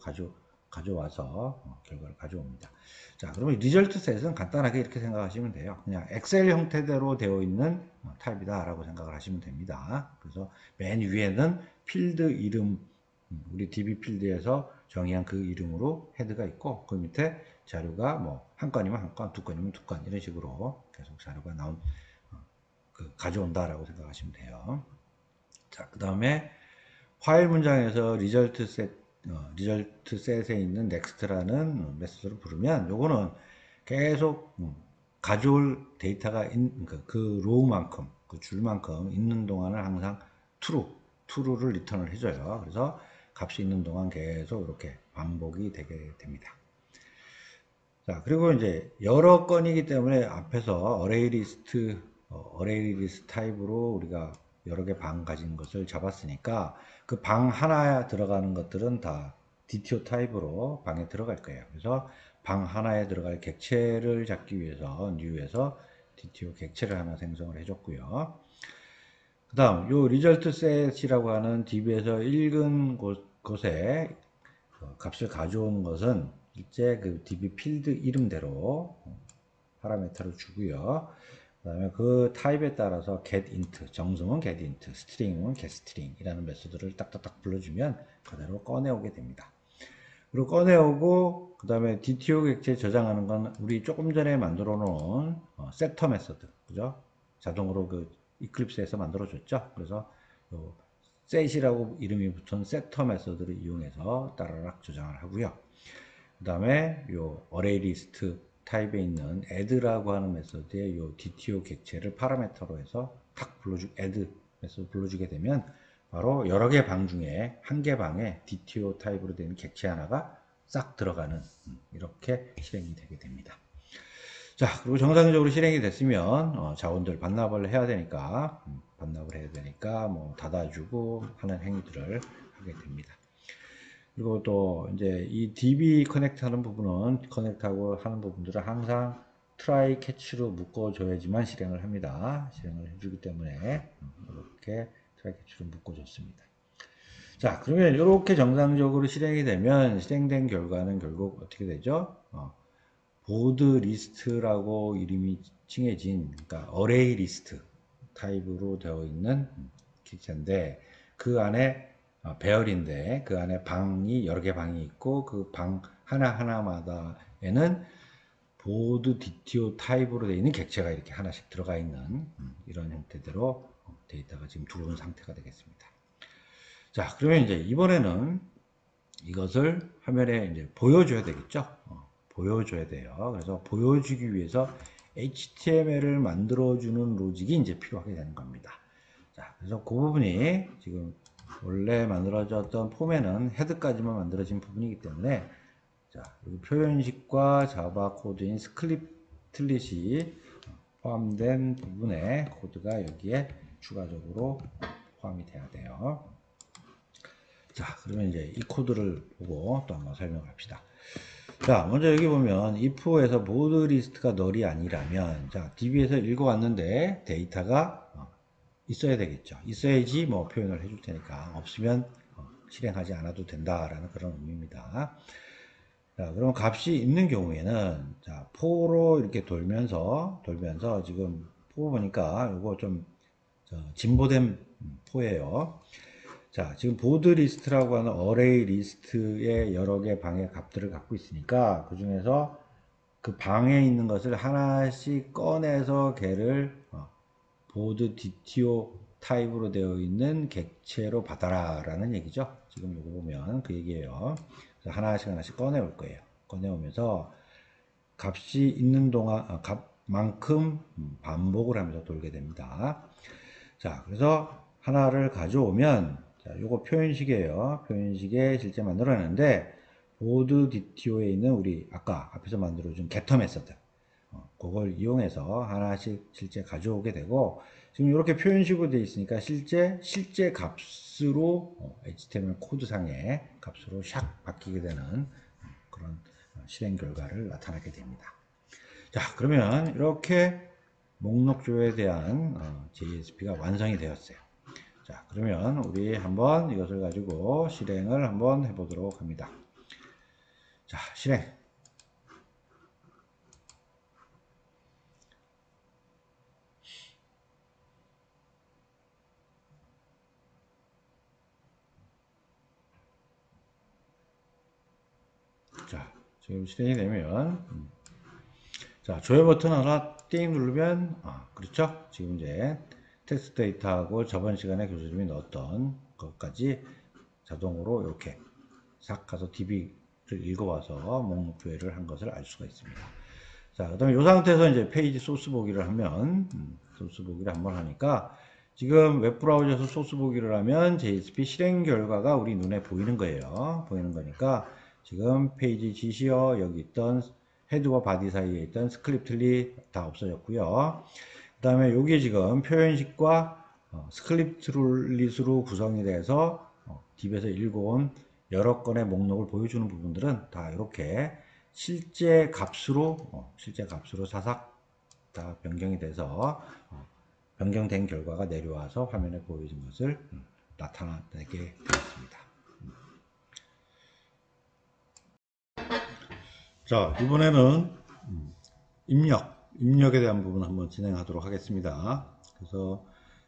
가져와서 결과를 가져옵니다. 자, 그러면 result set은 간단하게 이렇게 생각하시면 돼요. 그냥 엑셀 형태대로 되어 있는 타입이다 라고 생각을 하시면 됩니다. 그래서 맨 위에는 필드 이름, 우리 DB 필드에서 정의한 그 이름으로 헤드가 있고, 그 밑에 자료가 뭐 한 건이면 한 건, 두 건이면 두 건, 이런 식으로 계속 자료가 가져온다라고 생각하시면 돼요. 자, 그 다음에 파일 문장에서 리절트 셋에 있는 next라는 메시지를 부르면 요거는 계속 가져올 데이터가 그 로우만큼, 그 줄만큼 있는 동안은 항상 true를 리턴을 해줘요. 그래서 값이 있는 동안 계속 이렇게 반복이 되게 됩니다. 자, 그리고 이제 여러 건이기 때문에 앞에서 어레이 리스트 타입으로 우리가 여러 개 방 가진 것을 잡았으니까 그 방 하나에 들어가는 것들은 다 DTO 타입으로 방에 들어갈 거예요. 그래서 방 하나에 들어갈 객체를 잡기 위해서 new에서 DTO 객체를 하나 생성을 해줬고요. 그 다음 요 result set이라고 하는 DB에서 읽은 곳에 값을 가져오는 것은 일제 그 DB 필드 이름대로 파라미터를 주고요. 그 다음에 그 타입에 따라서 getInt, 정성은 getInt, string은 getString이라는 메소드를 딱딱딱 불러주면 그대로 꺼내오게 됩니다. 그리고 꺼내오고, 그 다음에 DTO 객체 저장하는 건 우리 조금 전에 만들어 놓은 세터 메소드, 그죠? 자동으로 그 이클립스에서 만들어 줬죠. 그래서 요 set이라고 이름이 붙은 세터 메소드를 이용해서 따라락 저장을 하고요. 그 다음에 요 array list 타입에 있는 add라고 하는 메소드에 요 DTO 객체를 파라미터로 해서 탁 add 메소드 불러주게 되면 바로 여러 개 방 중에 한 개 방에 DTO 타입으로 되는 객체 하나가 싹 들어가는 이렇게 실행이 되게 됩니다. 자, 그리고 정상적으로 실행이 됐으면 자원들 반납을 해야 되니까 뭐 닫아주고 하는 행위들을 하게 됩니다. 그리고 또 이제 이 DB 커넥트하는 부분은 커넥트하고 하는 부분들은 항상 try catch로 묶어줘야지만 실행을 합니다. 실행을 해주기 때문에 이렇게 try catch로 묶어줬습니다. 자, 그러면 이렇게 정상적으로 실행이 되면 실행된 결과는 결국 어떻게 되죠? 보드 리스트라고 이름이 칭해진, 그러니까 어레이 리스트 타입으로 되어 있는 객체인데, 그 안에 배열인데 그 안에 방이 여러 개 방이 있고 그 방 하나하나마다에는 보드 DTO 타입으로 되어 있는 객체가 이렇게 하나씩 들어가 있는 이런 형태대로 데이터가 지금 들어온 상태가 되겠습니다. 자, 그러면 이제 이번에는 이것을 화면에 이제 보여줘야 되겠죠. 보여줘야 돼요. 그래서 보여주기 위해서 HTML을 만들어주는 로직이 이제 필요하게 되는 겁니다. 자, 그래서 그 부분이 지금 원래 만들어졌던 폼에는 헤드까지만 만들어진 부분이기 때문에 자, 여기 표현식과 자바 코드인 스크립틀릿이 포함된 부분에 코드가 여기에 추가적으로 포함이 돼야 돼요. 자, 그러면 이제 이 코드를 보고 또 한번 설명합시다. 자, 먼저 여기 보면 if에서 보드 리스트가 널이 아니라면, 자, db에서 읽어왔는데 데이터가 있어야 되겠죠. 있어야지 뭐 표현을 해줄 테니까, 없으면 실행하지 않아도 된다라는 그런 의미입니다. 자, 그럼 값이 있는 경우에는, 자, 포로 이렇게 돌면서 지금 포 보니까 이거 좀 진보된 포예요. 자, 지금 보드 리스트라고 하는 어레이 리스트의 여러 개 방의 값들을 갖고 있으니까 그 중에서 그 방에 있는 것을 하나씩 꺼내서 걔를 보드 DTO 타입으로 되어 있는 객체로 받아라 라는 얘기죠. 지금 이거 보면 그 얘기예요. 그래서 하나씩 꺼내올 거예요. 꺼내오면서 값이 있는 동안 값만큼 반복을 하면서 돌게 됩니다. 자, 그래서 하나를 가져오면, 자, 요거 표현식이에요. 표현식에 실제 만들어냈는데, 보드 DTO에 있는 우리 아까 앞에서 만들어준 getter 메서드, 그걸 이용해서 하나씩 실제 가져오게 되고, 지금 이렇게 표현식으로 되어 있으니까 실제 값으로 HTML 코드상의 값으로 샥 바뀌게 되는 그런 실행 결과를 나타나게 됩니다. 자, 그러면 이렇게 목록조에 대한 JSP가 완성이 되었어요. 자, 그러면 우리 한번 이것을 가지고 실행을 한번 해보도록 합니다. 자, 실행. 자, 지금 실행이 되면, 자, 조회 버튼 하나 띵 누르면, 그렇죠? 지금 이제 텍스트 데이터하고 저번 시간에 교수님이 넣었던 것까지 자동으로 이렇게 싹 가서 DB를 읽어와서 목록 조회를 한 것을 알 수가 있습니다. 자, 그 다음에 이 상태에서 이제 페이지 소스 보기를 하면, 소스 보기를 한번 하니까, 지금 웹브라우저에서 소스 보기를 하면 JSP 실행 결과가 우리 눈에 보이는 거예요. 보이는 거니까, 지금 페이지 지시어 여기 있던 헤드와 바디 사이에 있던 스크립틀릿 다 없어졌고요. 그 다음에 여기 지금 표현식과 스크립틀릿으로 구성이 돼서 딥에서 읽어온 여러 건의 목록을 보여주는 부분들은 다 이렇게 실제 값으로 사삭 다 변경이 돼서 변경된 결과가 내려와서 화면에 보여진 것을 나타나게 되었습니다. 자, 이번에는 입력에 대한 부분 한번 진행하도록 하겠습니다. 그래서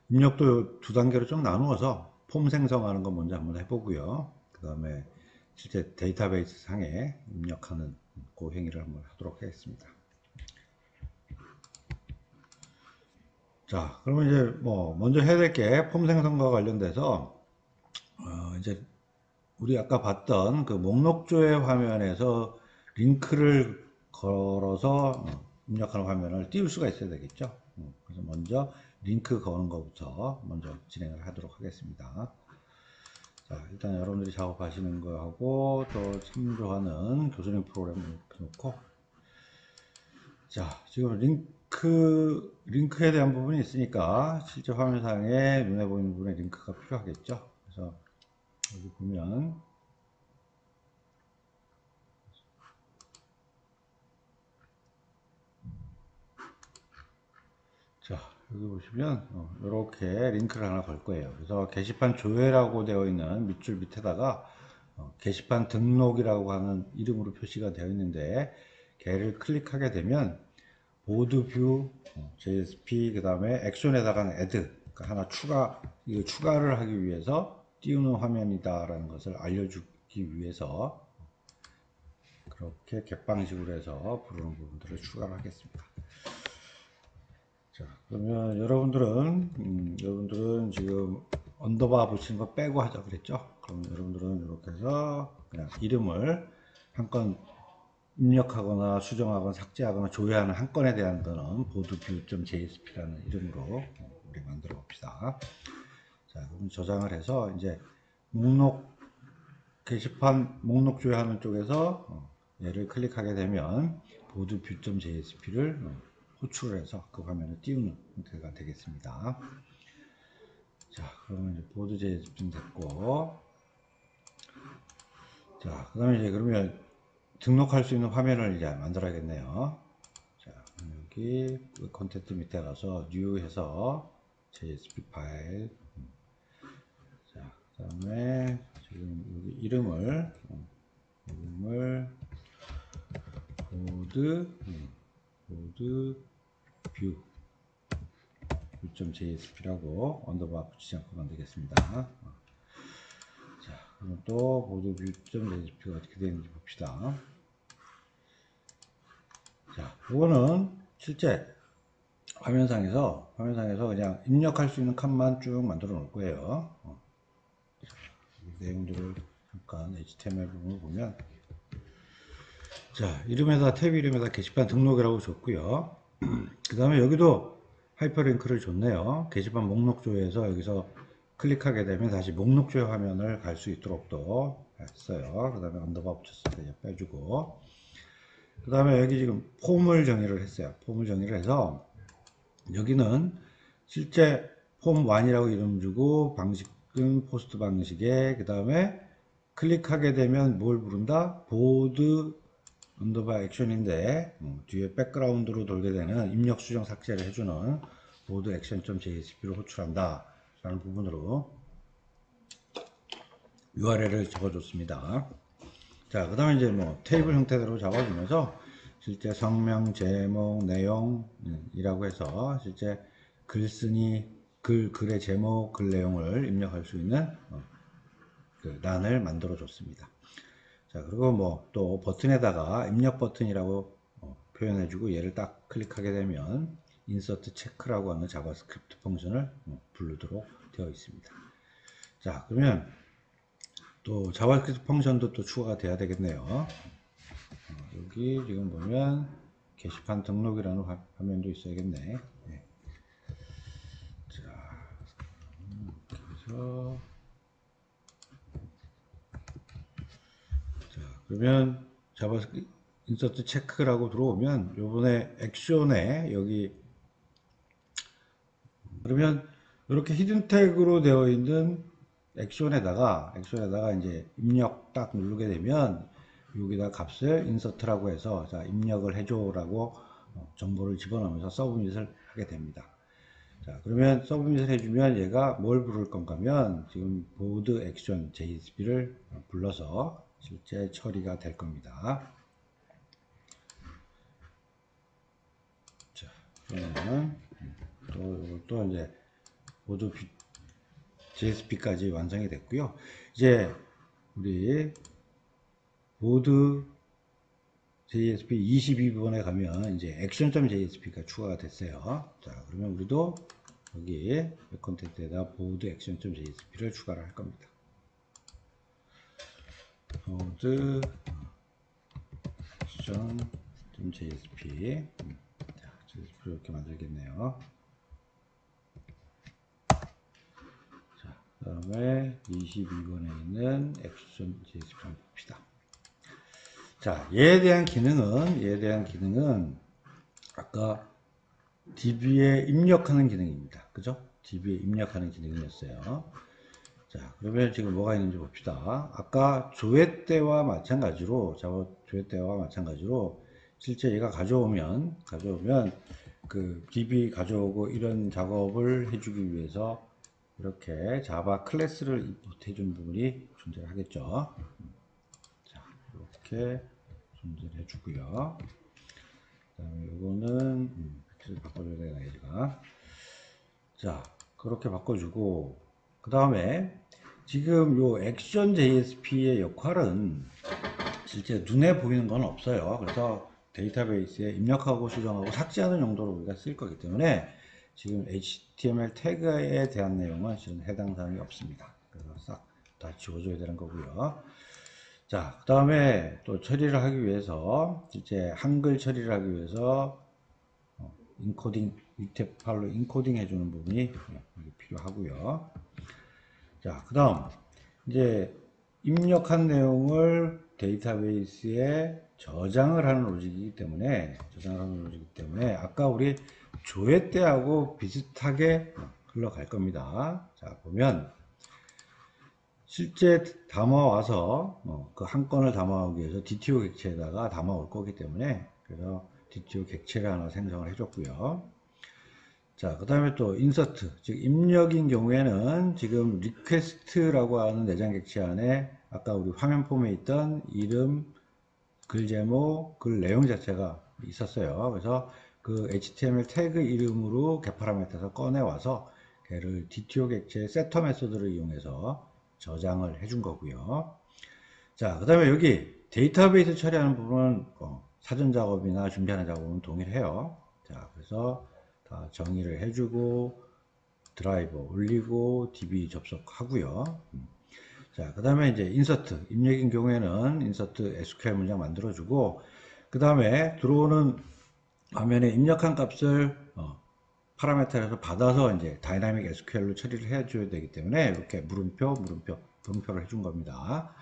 입력도 두 단계로 좀 나누어서 폼 생성하는 거 먼저 한번 해보고요. 그 다음에 실제 데이터베이스 상에 입력하는 그 행위를 한번 하도록 하겠습니다. 자, 그러면 이제 뭐 먼저 해야 될 게 폼 생성과 관련돼서 이제 우리 아까 봤던 그 목록조회 화면에서 링크를 걸어서 입력하는 화면을 띄울 수가 있어야 되겠죠. 그래서 먼저 링크 거는 것부터 먼저 진행을 하도록 하겠습니다. 자, 일단 여러분들이 작업하시는 거하고 또 참조하는 교수님 프로그램을 놓고, 자, 지금 링크에 대한 부분이 있으니까 실제 화면상에 눈에 보이는 부분에 링크가 필요하겠죠. 그래서 여기 보면 자, 여기 보시면 이렇게 링크를 하나 걸 거예요. 그래서 게시판 조회라고 되어 있는 밑줄 밑에다가 게시판 등록이라고 하는 이름으로 표시가 되어 있는데 걔를 클릭하게 되면 보드 뷰 JSP 그 다음에 액션에다가는 add 그러니까 하나 추가를 하기 위해서 띄우는 화면이다 라는 것을 알려주기 위해서 그렇게 객방식으로 해서 부르는 부분들을 추가를 하겠습니다. 자, 그러면 여러분들은 지금 언더바 붙이는 거 빼고 하자 그랬죠? 그럼 여러분들은 이렇게 해서 그냥 이름을 한 건 입력하거나 수정하거나 삭제하거나 조회하는 한 건에 대한 거는 boardview.jsp라는 이름으로 우리 만들어 봅시다. 자, 그럼 저장을 해서 이제 목록 게시판 목록 조회하는 쪽에서 얘를 클릭하게 되면 보드 뷰.jsp를 호출을 해서 그 화면을 띄우는 형태가 되겠습니다. 자, 그러면 이제 보드 JSP는 됐고, 자, 그 다음에 이제 그러면 등록할 수 있는 화면을 이제 만들어야겠네요. 자, 여기 컨텐츠 밑에 가서 new 해서 JSP 파일. 자, 그 다음에 지금 여기 이름을 보드 뷰.jsp라고 언더바 붙이지 않고 만들겠습니다. 자, 그럼 또 보드 뷰.jsp가 어떻게 되는지 봅시다. 자, 이거는 실제 화면상에서 그냥 입력할 수 있는 칸만 쭉 만들어 놓을 거예요. 자, 내용들을 잠깐 HTML 부분을 보면, 자, 이름에다 탭 이름에다 게시판 등록이라고 줬고요. 그 다음에 여기도 하이퍼링크를 줬네요. 게시판 목록 조회에서 여기서 클릭하게 되면 다시 목록 조회 화면을 갈 수 있도록 또 했어요. 그 다음에 언더바 붙였을 때 빼주고, 그 다음에 여기 지금 폼을 정의를 했어요. 폼을 정의를 해서 여기는 실제 폼 1이라고 이름 주고 방식은 포스트 방식에, 그 다음에 클릭하게 되면 뭘 부른다? 보드 언더바 액션인데 뒤에 백그라운드로 돌게 되는 입력 수정 삭제를 해주는 보드 액션.jsp를 호출한다 라는 부분으로 URL을 적어줬습니다. 자, 그 다음에 이제 뭐 테이블 형태대로 잡아주면서 실제 성명, 제목, 내용이라고 해서 실제 글쓴이, 글의 제목, 글 내용을 입력할 수 있는 그 란을 만들어 줬습니다. 자, 그리고 뭐 또 버튼에다가 입력 버튼이라고 표현해주고 얘를 딱 클릭하게 되면 인서트 체크라고 하는 자바스크립트 펑션을 부르도록 되어 있습니다. 자, 그러면 또 자바스크립트 펑션도 또 추가가 돼야 되겠네요. 여기 지금 보면 게시판 등록이라는 화면도 있어야겠네. 네. 자, 그래서 자, 그러면 자바스크립트 인서트 체크라고 들어오면 요번에 액션에 여기 그러면 이렇게 히든 태그로 되어 있는 액션에다가 이제 입력 딱 누르게 되면 여기다 값을 인서트라고 해서 자, 입력을 해줘라고 정보를 집어넣으면서 서브밋을 하게 됩니다. 자, 그러면 서브밋을 해주면 얘가 뭘 부를 건가 하면 지금 보드 액션 JSP를 불러서 실제 처리가 될 겁니다. 자, 그러면 또 이제 보드 JSP까지 완성이 됐고요. 이제 우리 보드 JSP 22번에 가면 이제 액션.jsp가 추가가 됐어요. 자, 그러면 우리도 여기 컨텐츠에다 보드 액션.jsp를 추가를 할 겁니다. 보드 액션.jsp 자, JSP 이렇게 만들겠네요. 자, 그 다음에 22번에 있는 액션 JSP 한번 봅시다. 자, 얘에 대한 기능은 아까 DB에 입력하는 기능입니다. 그죠? DB에 입력하는 기능이었어요. 자, 그러면 지금 뭐가 있는지 봅시다. 아까 조회 때와 마찬가지로, 조회 때와 마찬가지로 실제 얘가 가져오면 그 DB 가져오고 이런 작업을 해주기 위해서 이렇게 자바 클래스를 임포트해준 부분이 존재를 하겠죠. 자, 이렇게 존재를 해주고요. 그 다음에 요거는 패키지 바꿔줘야 되나 얘가. 자, 그렇게 바꿔주고 그 다음에 지금 요 액션 JSP의 역할은 실제 눈에 보이는 건 없어요. 그래서 데이터베이스에 입력하고 수정하고 삭제하는 용도로 우리가 쓸 거기 때문에 지금 HTML 태그에 대한 내용은 실은 해당 사항이 없습니다. 그래서 싹 다 지워줘야 되는 거고요. 자, 그 다음에 또 처리를 하기 위해서 실제 한글 처리를 하기 위해서 인코딩 밑에 파일로 인코딩 해주는 부분이 필요하고요. 자, 그 다음 이제 입력한 내용을 데이터베이스에 저장을 하는 로직이기 때문에 아까 우리 조회 때하고 비슷하게 흘러갈 겁니다. 자, 보면 실제 담아와서 그 한 건을 담아오기 위해서 DTO 객체에다가 담아올 거기 때문에 그래서 DTO 객체를 하나 생성을 해줬고요. 자, 그 다음에 또 인서트, 즉 입력인 경우에는 지금 리퀘스트라고 하는 내장 객체 안에 아까 우리 화면 폼에 있던 이름, 글 제목, 글 내용 자체가 있었어요. 그래서 그 HTML 태그 이름으로 get 파라미터에서 꺼내와서 걔를 DTO 객체 세터 메소드를 이용해서 저장을 해준 거고요. 자, 그 다음에 여기 데이터베이스 처리하는 부분은 사전 작업이나 준비하는 작업은 동일해요. 자, 그래서 다 정의를 해주고 드라이버 올리고 DB 접속하고요. 자, 그 다음에 이제 인서트 입력인 경우에는 인서트 SQL 문장 만들어주고 그 다음에 들어오는 화면에 입력한 값을 파라미터에서 받아서 이제 다이나믹 SQL로 처리를 해줘야 되기 때문에 이렇게 물음표를 해준 겁니다.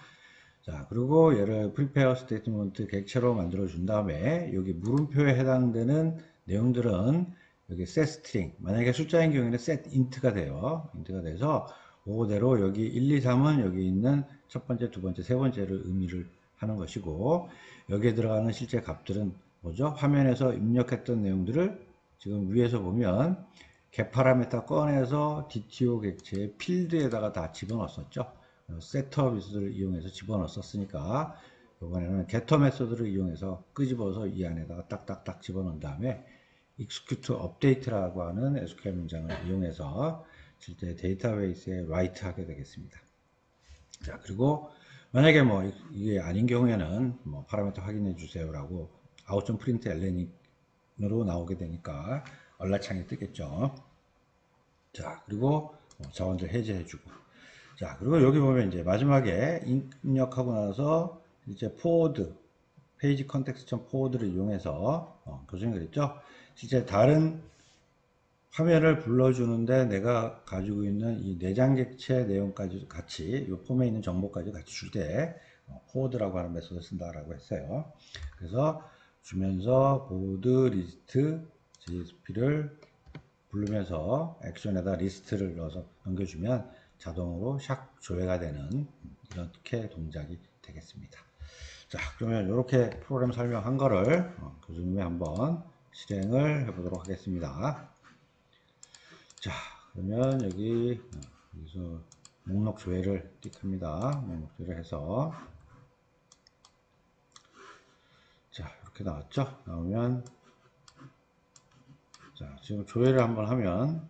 자, 그리고 얘를 prepare statement 객체로 만들어 준 다음에 여기 물음표에 해당되는 내용들은 여기 set string, 만약에 숫자인 경우에는 set int가 돼요. int가 돼서 그대로 여기 1, 2, 3은 여기 있는 첫 번째, 두 번째, 세 번째를 의미를 하는 것이고 여기에 들어가는 실제 값들은 뭐죠? 화면에서 입력했던 내용들을 지금 위에서 보면 get 파라미터 꺼내서 DTO 객체의 필드에다가 다 집어넣었었죠. 세터 메소드를 이용해서 집어넣었으니까 이번에는 getter 메소드를 이용해서 끄집어서 이 안에다가 딱딱딱 집어넣은 다음에 execute update라고 하는 SQL 문장을 이용해서 실제 데이터베이스에 write 하게 되겠습니다. 자, 그리고 만약에 뭐 이게 아닌 경우에는 뭐 파라미터 확인해 주세요라고 out.println으로 나오게 되니까 얼라창이 뜨겠죠. 자, 그리고 자원들 해제해주고. 자, 그리고 여기 보면 이제 마지막에 입력하고 나서 이제 포워드, 페이지 컨텍스트 포워드를 이용해서 교수님 그랬죠? 실제 다른 화면을 불러주는데 내가 가지고 있는 이 내장 객체 내용까지 같이 이 폼에 있는 정보까지 같이 줄 때 포워드라고 하는 메소드를 쓴다라고 했어요. 그래서 주면서 보드 리스트 JSP를 부르면서 액션에다 리스트를 넣어서 넘겨주면 자동으로 샥 조회가 되는 이렇게 동작이 되겠습니다. 자, 그러면 이렇게 프로그램 설명한 거를 교수님이 한번 실행을 해보도록 하겠습니다. 자, 그러면 여기서 목록 조회를 띡합니다. 목록 조회를 해서 자, 이렇게 나왔죠? 나오면 자, 지금 조회를 한번 하면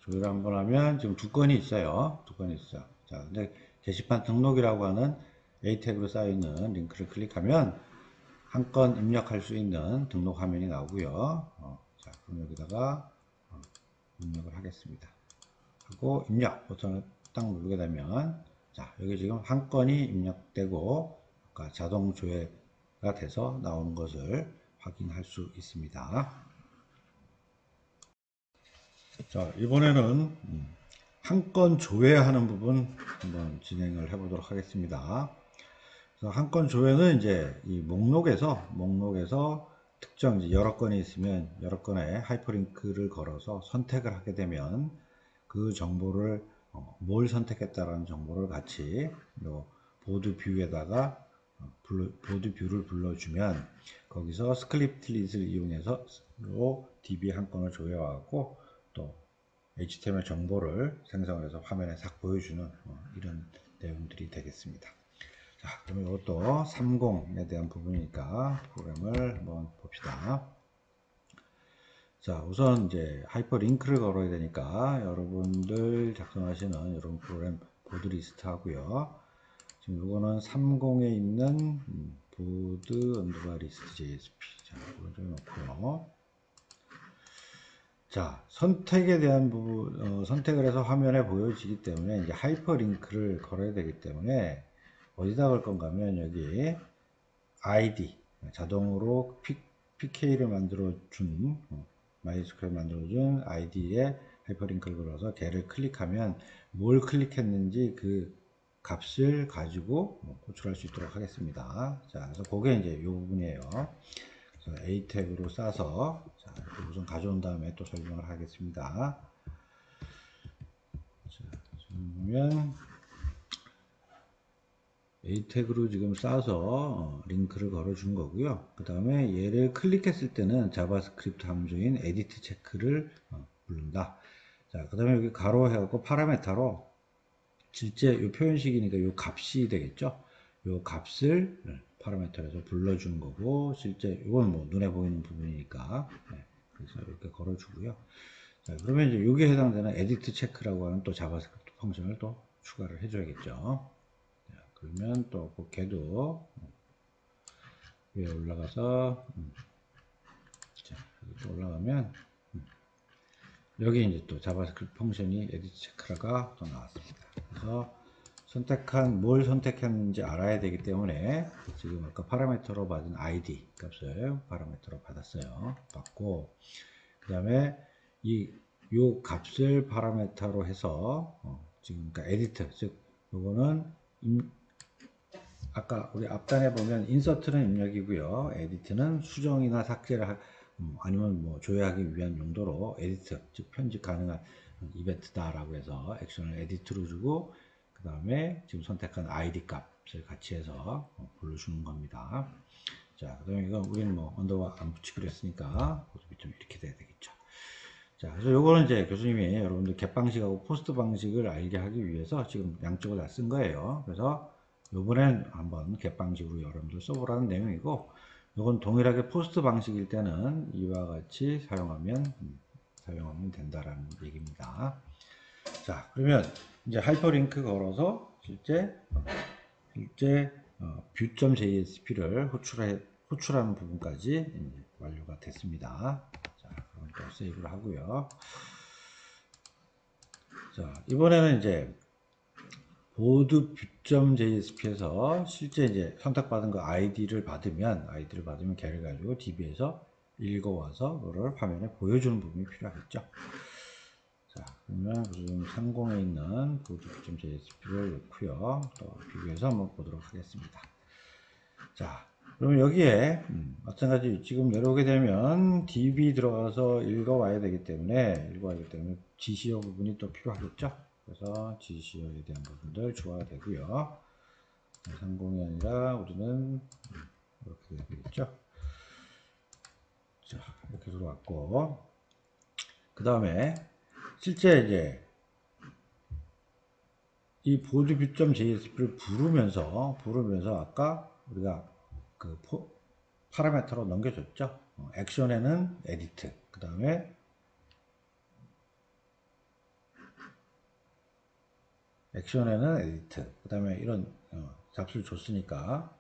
조회를 한번 하면 지금 두 건이 있어요. 두 건이 있어. 자, 근데 게시판 등록이라고 하는 A 태그로 쌓여있는 링크를 클릭하면 한 건 입력할 수 있는 등록 화면이 나오고요. 자, 그럼 여기다가 입력을 하겠습니다. 하고 입력 버튼을 딱 누르게 되면 자, 여기 지금 한 건이 입력되고 아까 자동 조회가 돼서 나오는 것을 확인할 수 있습니다. 자, 이번에는 한 건 조회하는 부분 한번 진행을 해 보도록 하겠습니다. 그래서 한 건 조회는 이제 이 목록에서 특정 이제 여러 건이 있으면 여러 건에 하이퍼링크를 걸어서 선택을 하게 되면 그 정보를 뭘 선택했다라는 정보를 같이 요 보드 뷰에다가 보드 뷰를 불러주면 거기서 스크립트릿을 이용해서 DB 한 건을 조회하고 또 HTML 정보를 생성을 해서 화면에 싹 보여주는 이런 내용들이 되겠습니다. 자, 그러면 이것도 30에 대한 부분이니까 프로그램을 한번 봅시다. 자, 우선 이제 하이퍼링크를 걸어야 되니까 여러분들 작성하시는 이런 프로그램 보드 리스트 하고요. 지금 이거는 30에 있는 보드 언더바 리스트 JSP. 자, 이걸 좀 놓고요. 자, 선택에 대한 부분, 선택을 해서 화면에 보여지기 때문에 이제 하이퍼링크를 걸어야 되기 때문에 어디다 걸 건가 하면 여기 ID, 자동으로 PK를 만들어준, MySQL 만들어준 ID에 하이퍼링크를 걸어서 걔를 클릭하면 뭘 클릭했는지 그 값을 가지고 호출할 수 있도록 하겠습니다. 자, 그래서 그게 이제 이 부분이에요. 그래서 A 태그로 싸서 자, 우선 가져온 다음에 또 설명을 하겠습니다. 자, 지금 보면 A 태그로 지금 싸서 링크를 걸어 준 거고요. 그 다음에 얘를 클릭했을 때는 자바스크립트 함수인 에디트 체크를 부른다. 자, 그 다음에 여기 가로 해갖고 파라메타로 실제 이 표현식이니까 이 값이 되겠죠. 이 값을 파라메터에서 불러주는 거고, 실제 이건 뭐 눈에 보이는 부분이니까 그래서 이렇게 걸어주고요. 자, 그러면 이제 여기에 해당되는 에디트 체크라고 하는 또 자바스크립트 펑션을 또 추가를 해줘야겠죠. 자, 그러면 또 그 걔도 위에 올라가서 자, 여기 또 올라가면 여기 이제 또 자바스크립트 펑션이 에디트 체크라가 또 나왔습니다. 그래서 뭘 선택했는지 알아야 되기 때문에 지금 아까 파라미터로 받은 id 값을 파라미터로 받고 그 다음에 요 값을 파라미터로 해서 지금 그러니까 에디트 즉 요거는 아까 우리 앞단에 보면 인서트는 입력이고요. 에디트는 수정이나 삭제를 아니면 뭐 조회하기 위한 용도로 에디트 즉 편집 가능한 이벤트다라고 해서 액션을 에디트로 주고 그 다음에 지금 선택한 id 값을 같이 해서 불러주는 겁니다. 자, 그 다음에 이건 우리는 뭐 언더바 안 붙이기로 했으니까 모습이 좀 이렇게 돼야 되겠죠. 자, 그래서 요거는 이제 교수님이 여러분들 겟 방식하고 포스트 방식을 알게 하기 위해서 지금 양쪽을 다 쓴 거예요. 그래서 요번엔 한번 겟 방식으로 여러분들 써보라는 내용이고, 요건 동일하게 포스트 방식일 때는 이와 같이 사용하면 된다라는 얘기입니다. 자, 그러면 이제 하이퍼링크 걸어서 실제 view.jsp를 호출하는 부분까지 완료가 됐습니다. 자, 그럼 또 세이브를 하고요. 자, 이번에는 이제 보드 view.jsp에서 실제 이제 선택받은 그 아이디를 받으면 걔를 가지고 db에서 읽어와서 그걸 화면에 보여주는 부분이 필요하겠죠. 자, 그러면 지금 상공에 있는 보드 view.jsp를 넣고요. 또 비교해서 한번 보도록 하겠습니다. 자, 그러면 여기에 마찬가지 지금 내려오게 되면 db 들어가서 읽어와야 되기 때문에 GCO 부분이 또 필요하겠죠. 그래서 GCO에 대한 부분들 추가가 되고요. 상공이 아니라 우리는 이렇게 되겠죠. 자, 이렇게 들어왔고 그 다음에 실제 이제 이 보드 view.jsp를 부르면서 아까 우리가 그 파라미터로 넘겨줬죠. 액션에는 에디트, 그 다음에 그 다음에 이런 값을 줬으니까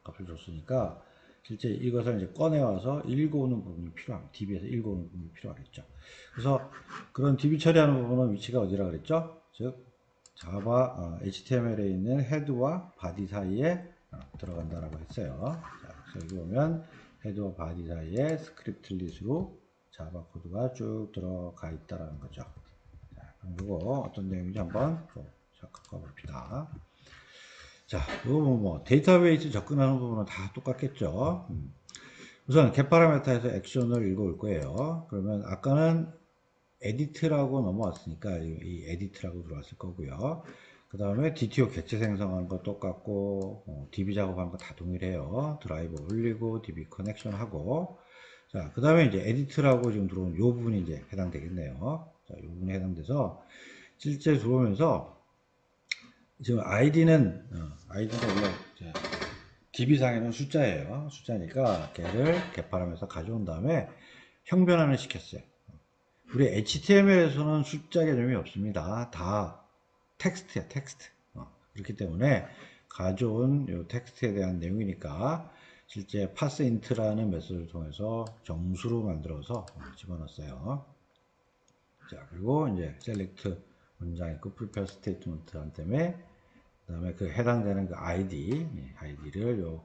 실제 이것을 이제 꺼내와서 읽어오는 부분이 필요합니다. DB에서 읽어오는 부분이 필요하겠죠. 그래서 그런 DB 처리하는 부분은 위치가 어디라 그랬죠? 즉 자바 HTML에 있는 헤드와 바디 사이에 들어간다라고 했어요. 자, 그래서 여기 보면 헤드와 바디 사이에 스크립트릿으로 자바 코드가 쭉 들어가 있다라는 거죠. 자, 그럼 이거 어떤 내용인지 한번 잠깐 봅시다. 자, 이거 뭐 데이터베이스 접근하는 부분은 다 똑같겠죠. 우선 get 파라미터에서 액션을 읽어올 거예요. 그러면 아까는 에디트라고 넘어왔으니까 이 에디트라고 들어왔을 거고요. 그 다음에 DTO 객체 생성하는 거 똑같고 DB 작업하는 거 다 동일해요. 드라이버 올리고 DB 커넥션 하고 자, 그 다음에 이제 에디트라고 지금 들어온 요 부분이 이제 해당되겠네요. 자, 요 부분이 해당돼서 실제 들어오면서 지금 아이디는 원래 DB상에는 숫자예요. 숫자니까 걔를 개파하면서 가져온 다음에 형변환을 시켰어요. 우리 HTML에서는 숫자 개념이 없습니다. 다 텍스트야, 텍스트. 그렇기 때문에 가져온 요 텍스트에 대한 내용이니까 실제 parseInt라는 메소드를 통해서 정수로 만들어서 집어넣었어요. 자, 그리고 이제 select 문장 있고 prepare statement 한 다음에 그다음에 그 해당되는 그 아이디를 요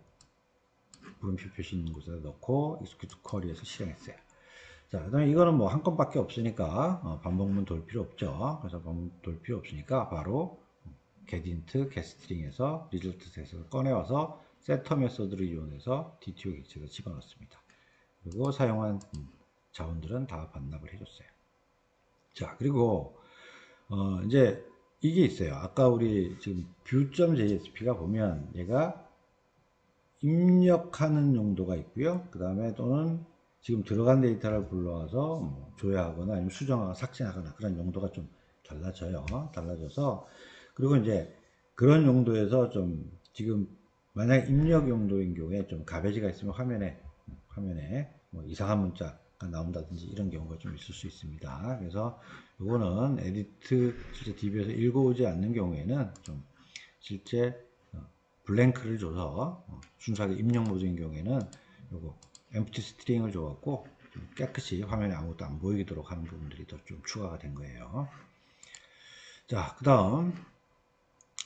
물음표 표시 있는 곳에 넣고 execute query에서 실행했어요. 자, 그다음에 이거는 뭐 한 건밖에 없으니까 반복문 돌 필요 없죠. 그래서 반복문 돌 필요 없으니까 바로 getInt getString에서 results 셋을 꺼내와서 setter 메소드를 이용해서 DTO 객체를 집어넣습니다. 그리고 사용한 자원들은 다 반납을 해줬어요. 자, 그리고 이제 이게 있어요. 아까 우리 지금 view.jsp가 보면 얘가 입력하는 용도가 있고요. 그 다음에 또는 지금 들어간 데이터를 불러와서 뭐 조회하거나 아니면 수정하거나 삭제하거나 그런 용도가 좀 달라져요. 달라져서 그리고 이제 그런 용도에서 좀 지금 만약 입력 용도인 경우에 좀 가베지가 있으면 화면에 뭐 이상한 문자가 나온다든지 이런 경우가 좀 있을 수 있습니다. 그래서 이거는 에디트 실제 DB에서 읽어오지 않는 경우에는 좀 실제 블랭크를 줘서 순수하게 입력 모드인 경우에는 요거 empty string을 줘갖고 좀 깨끗이 화면에 아무것도 안 보이도록 하는 부분들이 더 좀 추가가 된 거예요. 자, 그 다음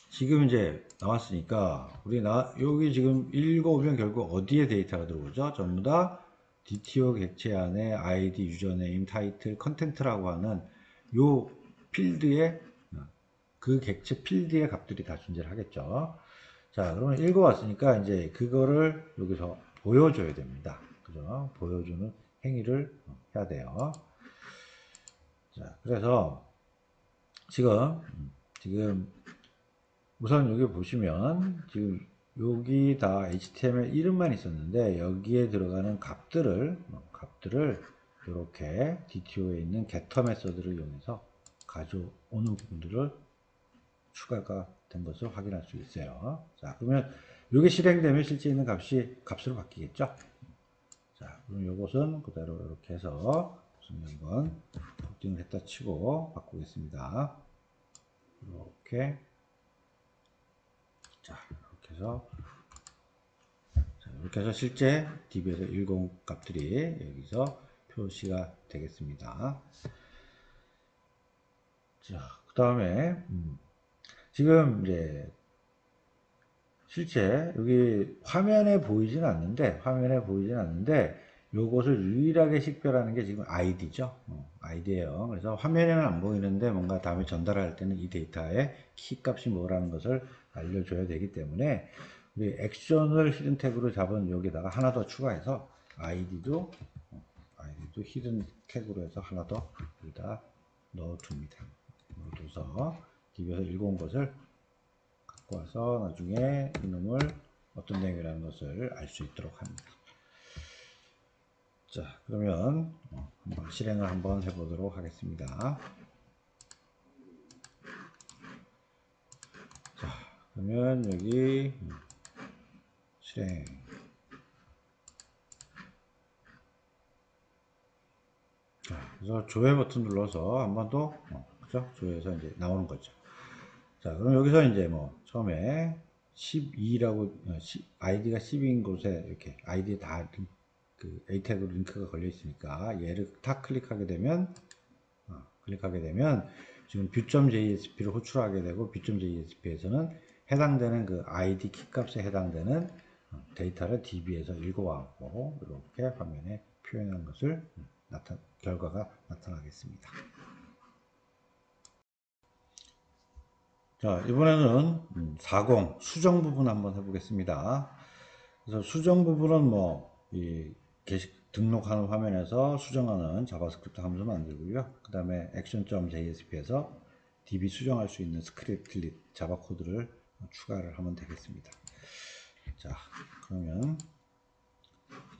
지금 이제 나왔으니까 여기 지금 읽어오면 결국 어디에 데이터가 들어오죠? 전부 다 DTO 객체 안에 ID, 유저네임, 타이틀, 컨텐트라고 하는 요 필드에 그 객체 필드의 값들이 다 존재를 하겠죠. 자, 그러면 읽어왔으니까 이제 그거를 여기서 보여줘야 됩니다. 그죠? 보여주는 행위를 해야 돼요. 자, 그래서 지금 우선 여기 보시면 지금 여기 다 HTML 이름만 있었는데 여기에 들어가는 값들을 이렇게 DTO에 있는 getter 메소드를 이용해서 가져오는 부분들을 추가가 된 것을 확인할 수 있어요. 자, 그러면 이게 실행되면 실제 있는 값으로 바뀌겠죠? 자, 그럼 이것은 그대로 이렇게 해서 한번 코딩을 했다 치고 바꾸겠습니다. 이렇게. 자, 이렇게 해서 실제 DB에서 읽어온 값들이 여기서 표시가 되겠습니다. 자, 그 다음에 지금 이제 실제 여기 화면에 보이진 않는데 요것을 유일하게 식별하는 게 지금 아이디죠. 아이디예요. 그래서 화면에는 안 보이는데 뭔가 다음에 전달할 때는 이 데이터의 키 값이 뭐라는 것을 알려줘야 되기 때문에 우리 액션을 히든 태그로 잡은 여기다가 하나 더 추가해서 아이디도 히든 태그로 해서 하나 더 여기다 넣어둡니다. 넣어둬서 DB에서 읽어온 것을 갖고 와서 나중에 이놈을 어떤 내용이라는 것을 알 수 있도록 합니다. 자, 그러면 한번 실행을 한번 해보도록 하겠습니다. 자, 그러면 여기 실행. 자, 그래서 조회 버튼 눌러서 한번 더, 그죠? 조회해서 이제 나오는 거죠. 자, 그럼 여기서 이제 뭐 처음에 12라고 아이디가 12인 곳에 이렇게 아이디에 다 그 A 태그 링크가 걸려 있으니까 얘를 탁 클릭하게 되면 지금 view.jsp를 호출하게 되고 view.jsp에서는 해당되는 그 id 키 값에 해당되는 데이터를 DB에서 읽어와고 이렇게 화면에 표현한 것을 결과가 나타나겠습니다. 자, 이번에는 40 수정 부분 한번 해보겠습니다. 그래서 수정 부분은 등록하는 화면에서 수정하는 자바스크립트 함수 만들고요. 그 다음에 action.jsp에서 DB 수정할 수 있는 스크립트 자바 코드를 추가를 하면 되겠습니다. 자, 그러면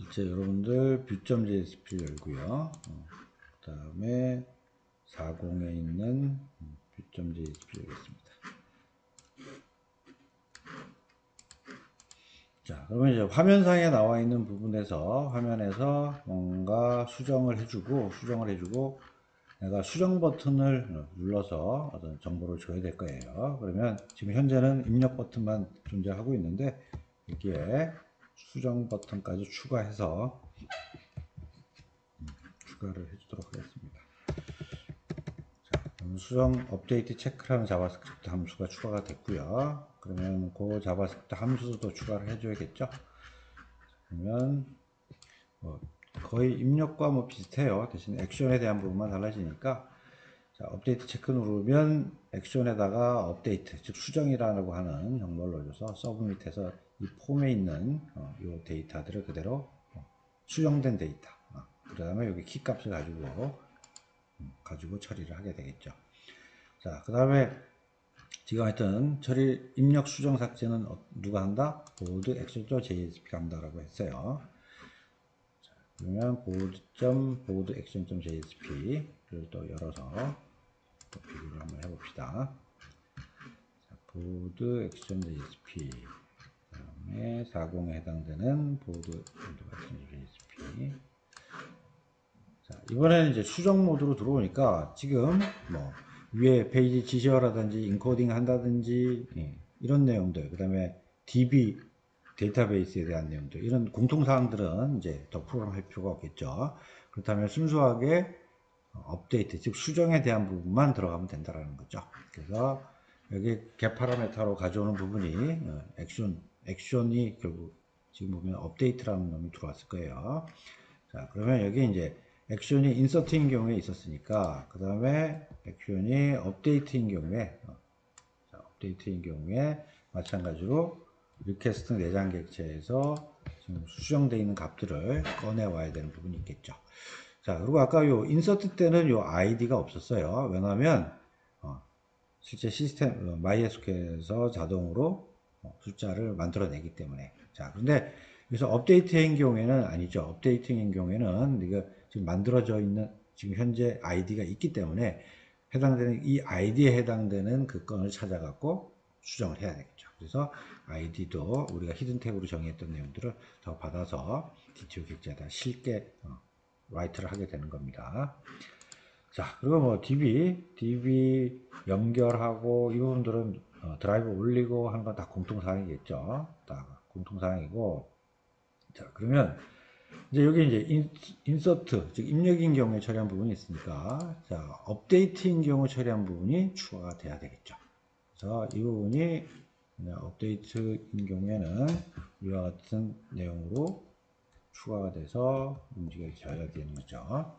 이제 여러분들 view.jsp를 열고요. 그 다음에 40에 있는 view.jsp를 열겠습니다. 자, 그러면 이제 화면상에 나와 있는 부분에서 화면에서 뭔가 수정을 해주고 내가 수정 버튼을 눌러서 어떤 정보를 줘야 될 거예요. 그러면 지금 현재는 입력 버튼만 존재하고 있는데 여기에 수정 버튼까지 추가해서 추가를 해주도록 하겠습니다. 자, 수정 업데이트 체크라는 자바스크립트 함수가 추가가 됐고요. 그러면 그 자바스크립트 함수도 추가를 해줘야겠죠. 그러면 거의 입력과 뭐 비슷해요. 대신 액션에 대한 부분만 달라지니까. 자, 업데이트 체크 누르면 액션에다가 업데이트, 즉 수정이라고 하는 정보를 넣어줘서 서브 밑에서 이 폼에 있는 이 데이터들을 그대로 수정된 데이터. 그 다음에 여기 키 값을 가지고 처리를 하게 되겠죠. 자, 그 다음에 지금 하여튼 처리 입력 수정 삭제는 누가 한다? 보드 액션.jsp가 한다라고 했어요. 자, 그러면 보드 액션.jsp를 또 열어서 또 비교를 한번 해봅시다. 자, 보드 액션.jsp 그다음에 40에 해당되는 보드 액션.jsp. 자, 이번에는 이제 수정 모드로 들어오니까 지금 뭐 위에 페이지 지시어라든지 인코딩 한다든지 이런 내용들, 그 다음에 DB 데이터베이스에 대한 내용들, 이런 공통사항들은 이제 더 프로그램 할 필요가 없겠죠. 그렇다면 순수하게 업데이트, 즉 수정에 대한 부분만 들어가면 된다라는 거죠. 그래서 여기 get 파라메터로 가져오는 부분이 액션이 결국 지금 보면 업데이트라는 놈이 들어왔을 거예요. 자, 그러면 여기 이제 액션이 인서트인 경우에 있었으니까, 그 다음에 액션이 업데이트인 경우에 마찬가지로 리퀘스트 내장 객체에서 지금 수정되어 있는 값들을 꺼내 와야 되는 부분이 있겠죠. 자, 그리고 아까 요 인서트 때는 요 아이디가 없었어요. 왜냐하면 실제 시스템 MySQL에서 자동으로 숫자를 만들어내기 때문에. 자, 그런데 여기서 업데이트인 경우에는 아니죠. 업데이트인 경우에는 이거 지금 만들어져 있는 지금 현재 아이디가 있기 때문에 해당되는 이 아이디에 해당되는 그 건을 찾아갖고 수정을 해야 되겠죠. 그래서 아이디도 우리가 히든 탭으로 정의했던 내용들을 더 받아서 DTO 객체에다 실게 라이트를 하게 되는 겁니다. 자, 그리고 뭐 DB 연결하고 이 부분들은 드라이브 올리고 하는 건 다 공통사항이겠죠. 다 공통사항이고. 자, 그러면 이제 여기 이제 인서트, 즉 입력인 경우에 처리한 부분이 있으니까, 자, 업데이트인 경우 처리한 부분이 추가가 돼야 되겠죠. 그래서 이 부분이 업데이트인 경우에는 이와 같은 내용으로 추가가 돼서 움직여져야 되는 거죠.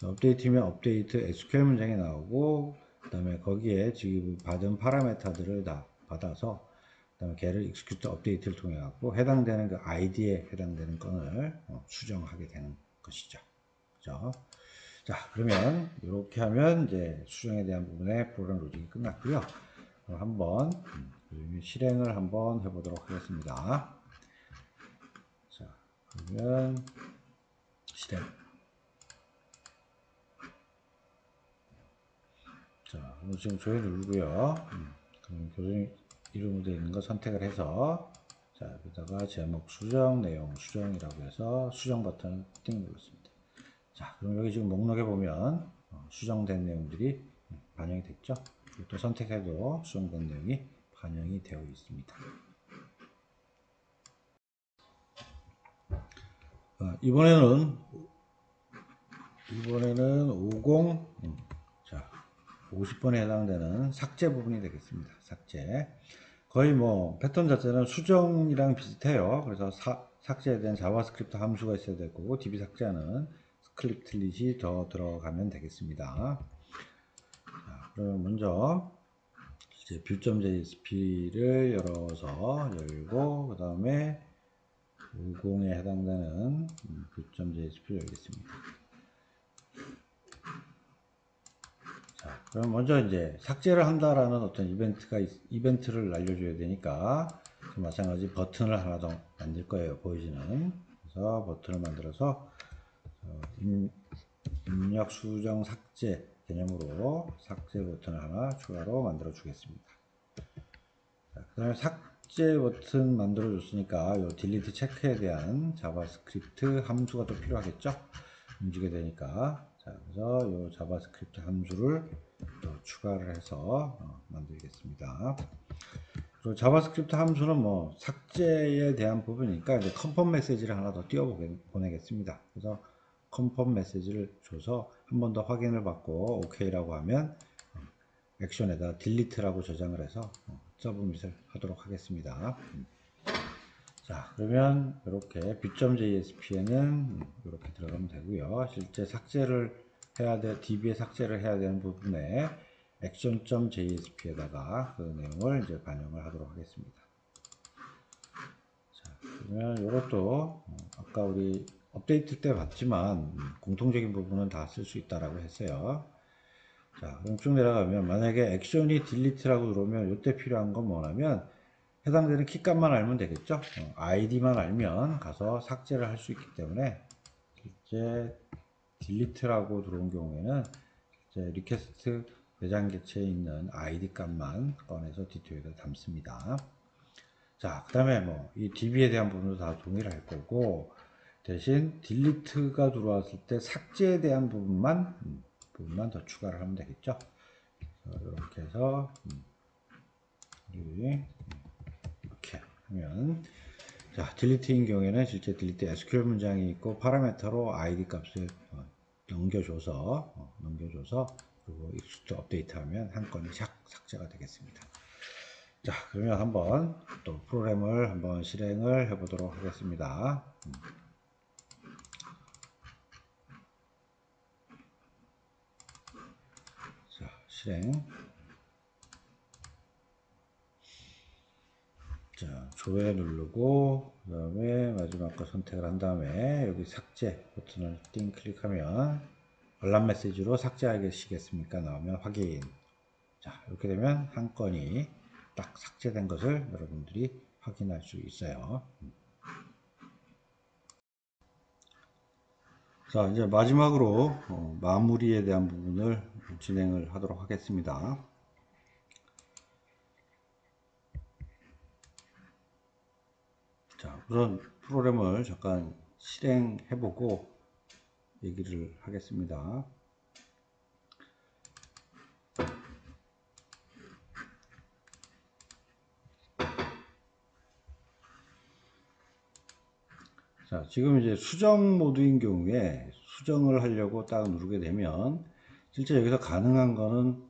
업데이트면 업데이트 SQL 문장이 나오고, 그 다음에 거기에 지금 받은 파라메터들을 다 받아서, 그 다음에 걔를 execute 업데이트를 통해 갖고 해당되는 그 ID에 해당되는 건을 수정하게 되는 것이죠. 그죠? 자, 그러면 이렇게 하면 이제 수정에 대한 부분의 프로그램 로직이 끝났고요. 그럼 한번 실행을 한번 해보도록 하겠습니다. 자, 그러면 실행. 자, 지금 조회 누르고요. 그럼 교정 이름으로 되어 있는 거 선택을 해서, 자, 여기다가 제목 수정, 내용 수정이라고 해서 수정 버튼을 띵 눌렀습니다. 자, 그럼 여기 지금 목록에 보면 수정된 내용들이 반영이 됐죠. 또 선택해도 수정된 내용이 반영이 되어 있습니다. 이번에는 50, 자, 50번에 해당되는 삭제 부분이 되겠습니다. 삭제. 거의 뭐 패턴 자체는 수정이랑 비슷해요. 그래서 삭제된 자바스크립트 함수가 있어야 될 거고, DB 삭제하는 스크립트릿이 더 들어가면 되겠습니다. 자, 그러면 먼저 이제 view.jsp를 열어서 열고, 그 다음에 50에 해당되는 view.jsp를 열겠습니다. 자, 그럼 먼저 이제 삭제를 한다라는 어떤 이벤트를 알려줘야 되니까, 마찬가지 버튼을 하나 더 만들 거예요. 보이지는. 그래서 버튼을 만들어서 입력 수정 삭제 개념으로 삭제 버튼을 하나 추가로 만들어 주겠습니다. 그 다음에 삭제 버튼 만들어 줬으니까 이 딜리트 체크에 대한 자바스크립트 함수가 또 필요하겠죠. 움직이게 되니까. 자, 그래서 이 자바스크립트 함수를 또 추가를 해서 만들겠습니다. 그리고 자바스크립트 함수는 뭐 삭제에 대한 부분이니까 이제 컨펌 메시지를 하나 더 띄워 보내겠습니다. 그래서 컨펌 메시지를 줘서 한 번 더 확인을 받고 OK라고 하면 액션에다 딜리트라고 저장을 해서 서브밋을 하도록 하겠습니다. 자, 그러면 이렇게 b.jsp에는 이렇게 들어가면 되고요. 실제 삭제를 해야 돼, DB에 삭제를 해야 되는 부분에 action.jsp에다가 그 내용을 이제 반영을 하도록 하겠습니다. 자, 그러면 이것도 아까 우리 업데이트 때 봤지만 공통적인 부분은 다 쓸 수 있다라고 했어요. 자, 그럼 쭉 내려가면 만약에 액션이 딜리트라고 들어오면 이때 필요한 건 뭐냐면 해당되는 키값만 알면 되겠죠. 아이디만 알면 가서 삭제를 할 수 있기 때문에 실제 딜리트라고 들어온 경우에는 이제 리퀘스트 내장 객체에 있는 아이디 값만 꺼내서 D2에다 담습니다. 자, 그 다음에 뭐 이 DB에 대한 부분도 다 동일할 거고 대신 딜리트가 들어왔을 때 삭제에 대한 부분만 더 추가를 하면 되겠죠. 이렇게 해서 이렇게 하면 자, 딜리트인 경우에는 실제 딜리트 SQL 문장이 있고 파라메터로 ID 값을 넘겨줘서 그리고 익스트 업데이트하면 한 건이 삭제가 되겠습니다. 자, 그러면 한번 또 프로그램을 한번 실행을 해보도록 하겠습니다. 자, 실행. 자, 조회 누르고 그 다음에 마지막 거 선택을 한 다음에 여기 삭제 버튼을 띵 클릭하면 알람 메시지로 삭제하시겠습니까 나오면 확인. 자, 이렇게 되면 한 건이 딱 삭제된 것을 여러분들이 확인할 수 있어요. 자, 이제 마지막으로 마무리에 대한 부분을 진행을 하도록 하겠습니다. 자, 우선 프로그램을 잠깐 실행해보고 얘기를 하겠습니다. 자, 지금 이제 수정 모드인 경우에 수정을 하려고 딱 누르게 되면 실제 여기서 가능한 거는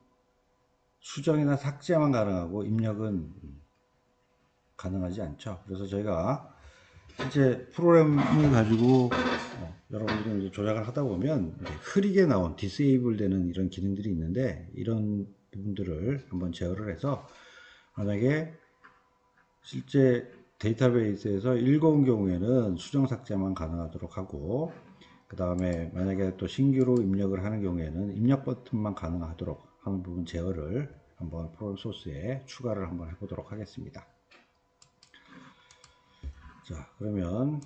수정이나 삭제만 가능하고 입력은 가능하지 않죠. 그래서 저희가 실제 프로그램을 가지고 여러분들이 이제 조작을 하다 보면 흐리게 나온 디세이블 되는 이런 기능들이 있는데 이런 부분들을 한번 제어를 해서 만약에 실제 데이터베이스에서 읽어온 경우에는 수정 삭제만 가능하도록 하고 그 다음에 만약에 또 신규로 입력을 하는 경우에는 입력 버튼만 가능하도록 하는 부분 제어를 한번 프로그램 소스에 추가를 한번 해보도록 하겠습니다. 자, 그러면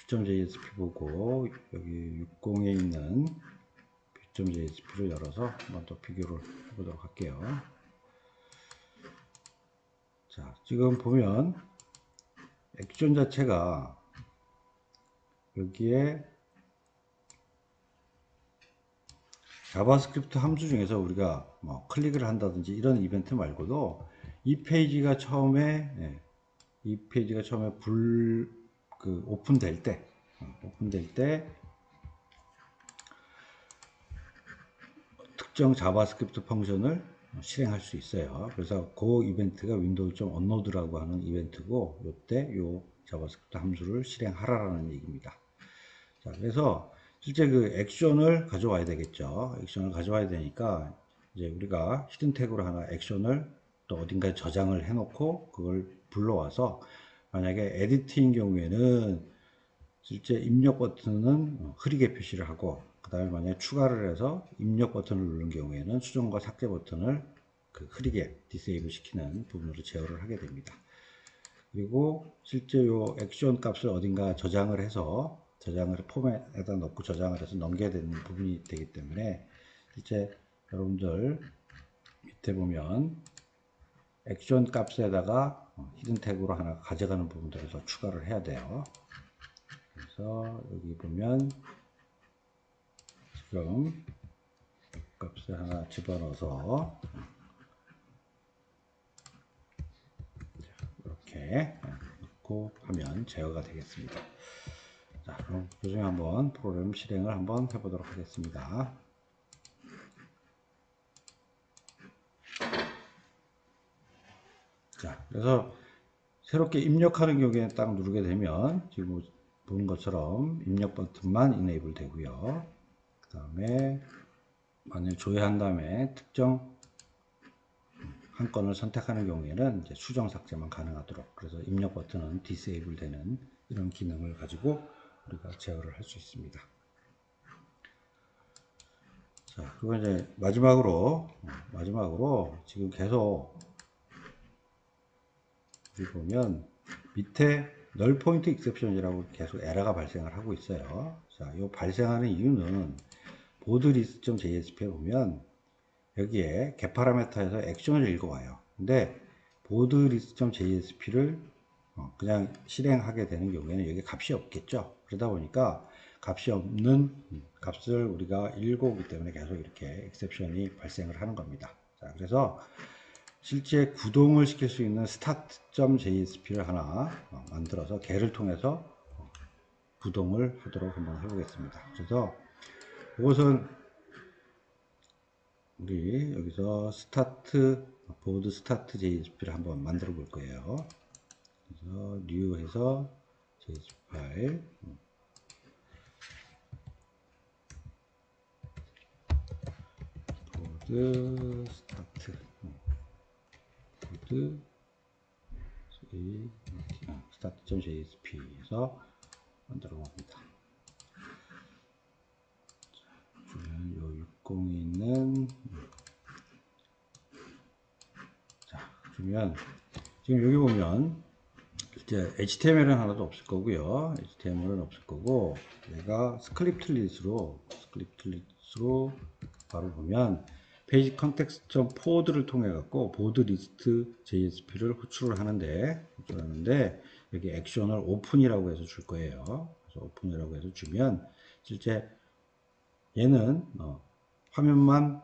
b.jsp 보고 여기 60에 있는 b.jsp를 열어서 한번 또 비교를 해보도록 할게요. 자, 지금 보면 액션 자체가 여기에 자바스크립트 함수 중에서 우리가 뭐 클릭을 한다든지 이런 이벤트 말고도 이 페이지가 처음에 오픈될 때 특정 자바스크립트 펑션을 실행할 수 있어요. 그래서 그 이벤트가 윈도우.onload라고 하는 이벤트고 이때 요 자바스크립트 함수를 실행하라라는 얘기입니다. 자, 그래서 실제 그 액션을 가져와야 되겠죠. 액션을 가져와야 되니까 이제 우리가 히든 태그로 하나 액션을 또 어딘가에 저장을 해놓고 그걸 불러와서 만약에 에디트인 경우에는 실제 입력 버튼은 흐리게 표시를 하고 그 다음에 만약에 추가를 해서 입력 버튼을 누른 경우에는 수정과 삭제 버튼을 그 흐리게 디세이블 시키는 부분으로 제어를 하게 됩니다. 그리고 실제 요 액션 값을 어딘가 저장을 해서 포맷에다 넣고 저장을 해서 넘겨야 되는 부분이 되기 때문에 실제 여러분들 밑에 보면 액션 값에다가 히든 태그로 하나 가져가는 부분들을 더 추가를 해야 돼요. 그래서 여기 보면 지금 값을 하나 집어넣어서 이렇게 넣고 하면 제어가 되겠습니다. 자, 그럼 그 중에 한번 프로그램 실행을 한번 해보도록 하겠습니다. 자, 그래서 새롭게 입력하는 경우에 딱 누르게 되면 지금 보는 것처럼 입력 버튼만 이네이블 되고요. 그 다음에 만약 조회한 다음에 특정 한 건을 선택하는 경우에는 이제 수정 삭제만 가능하도록, 그래서 입력 버튼은 디세이블 되는 이런 기능을 가지고 우리가 제어를 할 수 있습니다. 자, 그리고 이제 마지막으로 지금 계속 여기 보면 밑에 널 포인트 익셉션이라고 계속 에러가 발생을 하고 있어요. 자, 이 발생하는 이유는 boardlist.jsp에 보면 여기에 get 파라미터에서 액션을 읽어와요. 근데 boardlist.jsp를 그냥 실행하게 되는 경우에는 여기 값이 없겠죠. 그러다 보니까 값이 없는 값을 우리가 읽어오기 때문에 계속 이렇게 exception이 발생을 하는 겁니다. 자, 그래서 실제 구동을 시킬 수 있는 start.jsp를 하나 만들어서 개를 통해서 구동을 하도록 한번 해보겠습니다. 그래서 이것은 우리 여기서 보드 스타트 JSP를 한번 만들어 볼 거예요. 그래서 new 해서 JSP 파일 보드 start.jsp에서 만들어 봅니다. 그러면 요 60이 있는 자, 그러면 지금 여기 보면 이제 HTML은 하나도 없을 거고요. HTML은 없을 거고, 내가 스크립트릿으로 바로 보면 페이지 컨텍스트 포드를 통해 갖고 보드 리스트 JSP를 호출을 하는데 여기 액션을 오픈이라고 해서 줄 거예요. 그래서 오픈이라고 해서 주면 실제 얘는 화면만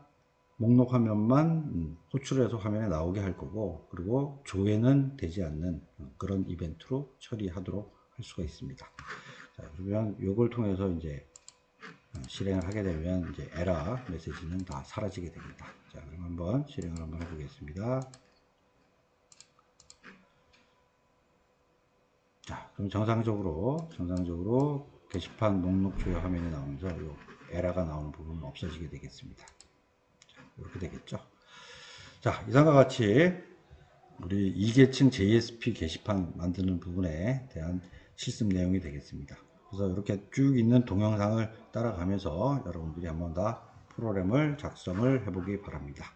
목록 화면만 호출해서 화면에 나오게 할 거고, 그리고 조회는 되지 않는 그런 이벤트로 처리하도록 할 수가 있습니다. 자, 그러면 이걸 통해서 이제 실행을 하게 되면 이제 에러 메시지는 다 사라지게 됩니다. 자, 그럼 한번 실행을 한번 해보겠습니다. 자, 그럼 정상적으로 게시판 목록 조회 화면이 나오면서 이 에러가 나오는 부분은 없어지게 되겠습니다. 자, 이렇게 되겠죠. 자, 이상과 같이 우리 2계층 JSP 게시판 만드는 부분에 대한 실습 내용이 되겠습니다. 그래서 이렇게 쭉 있는 동영상을 따라가면서 여러분들이 한번 더 프로그램을 작성을 해보기 바랍니다.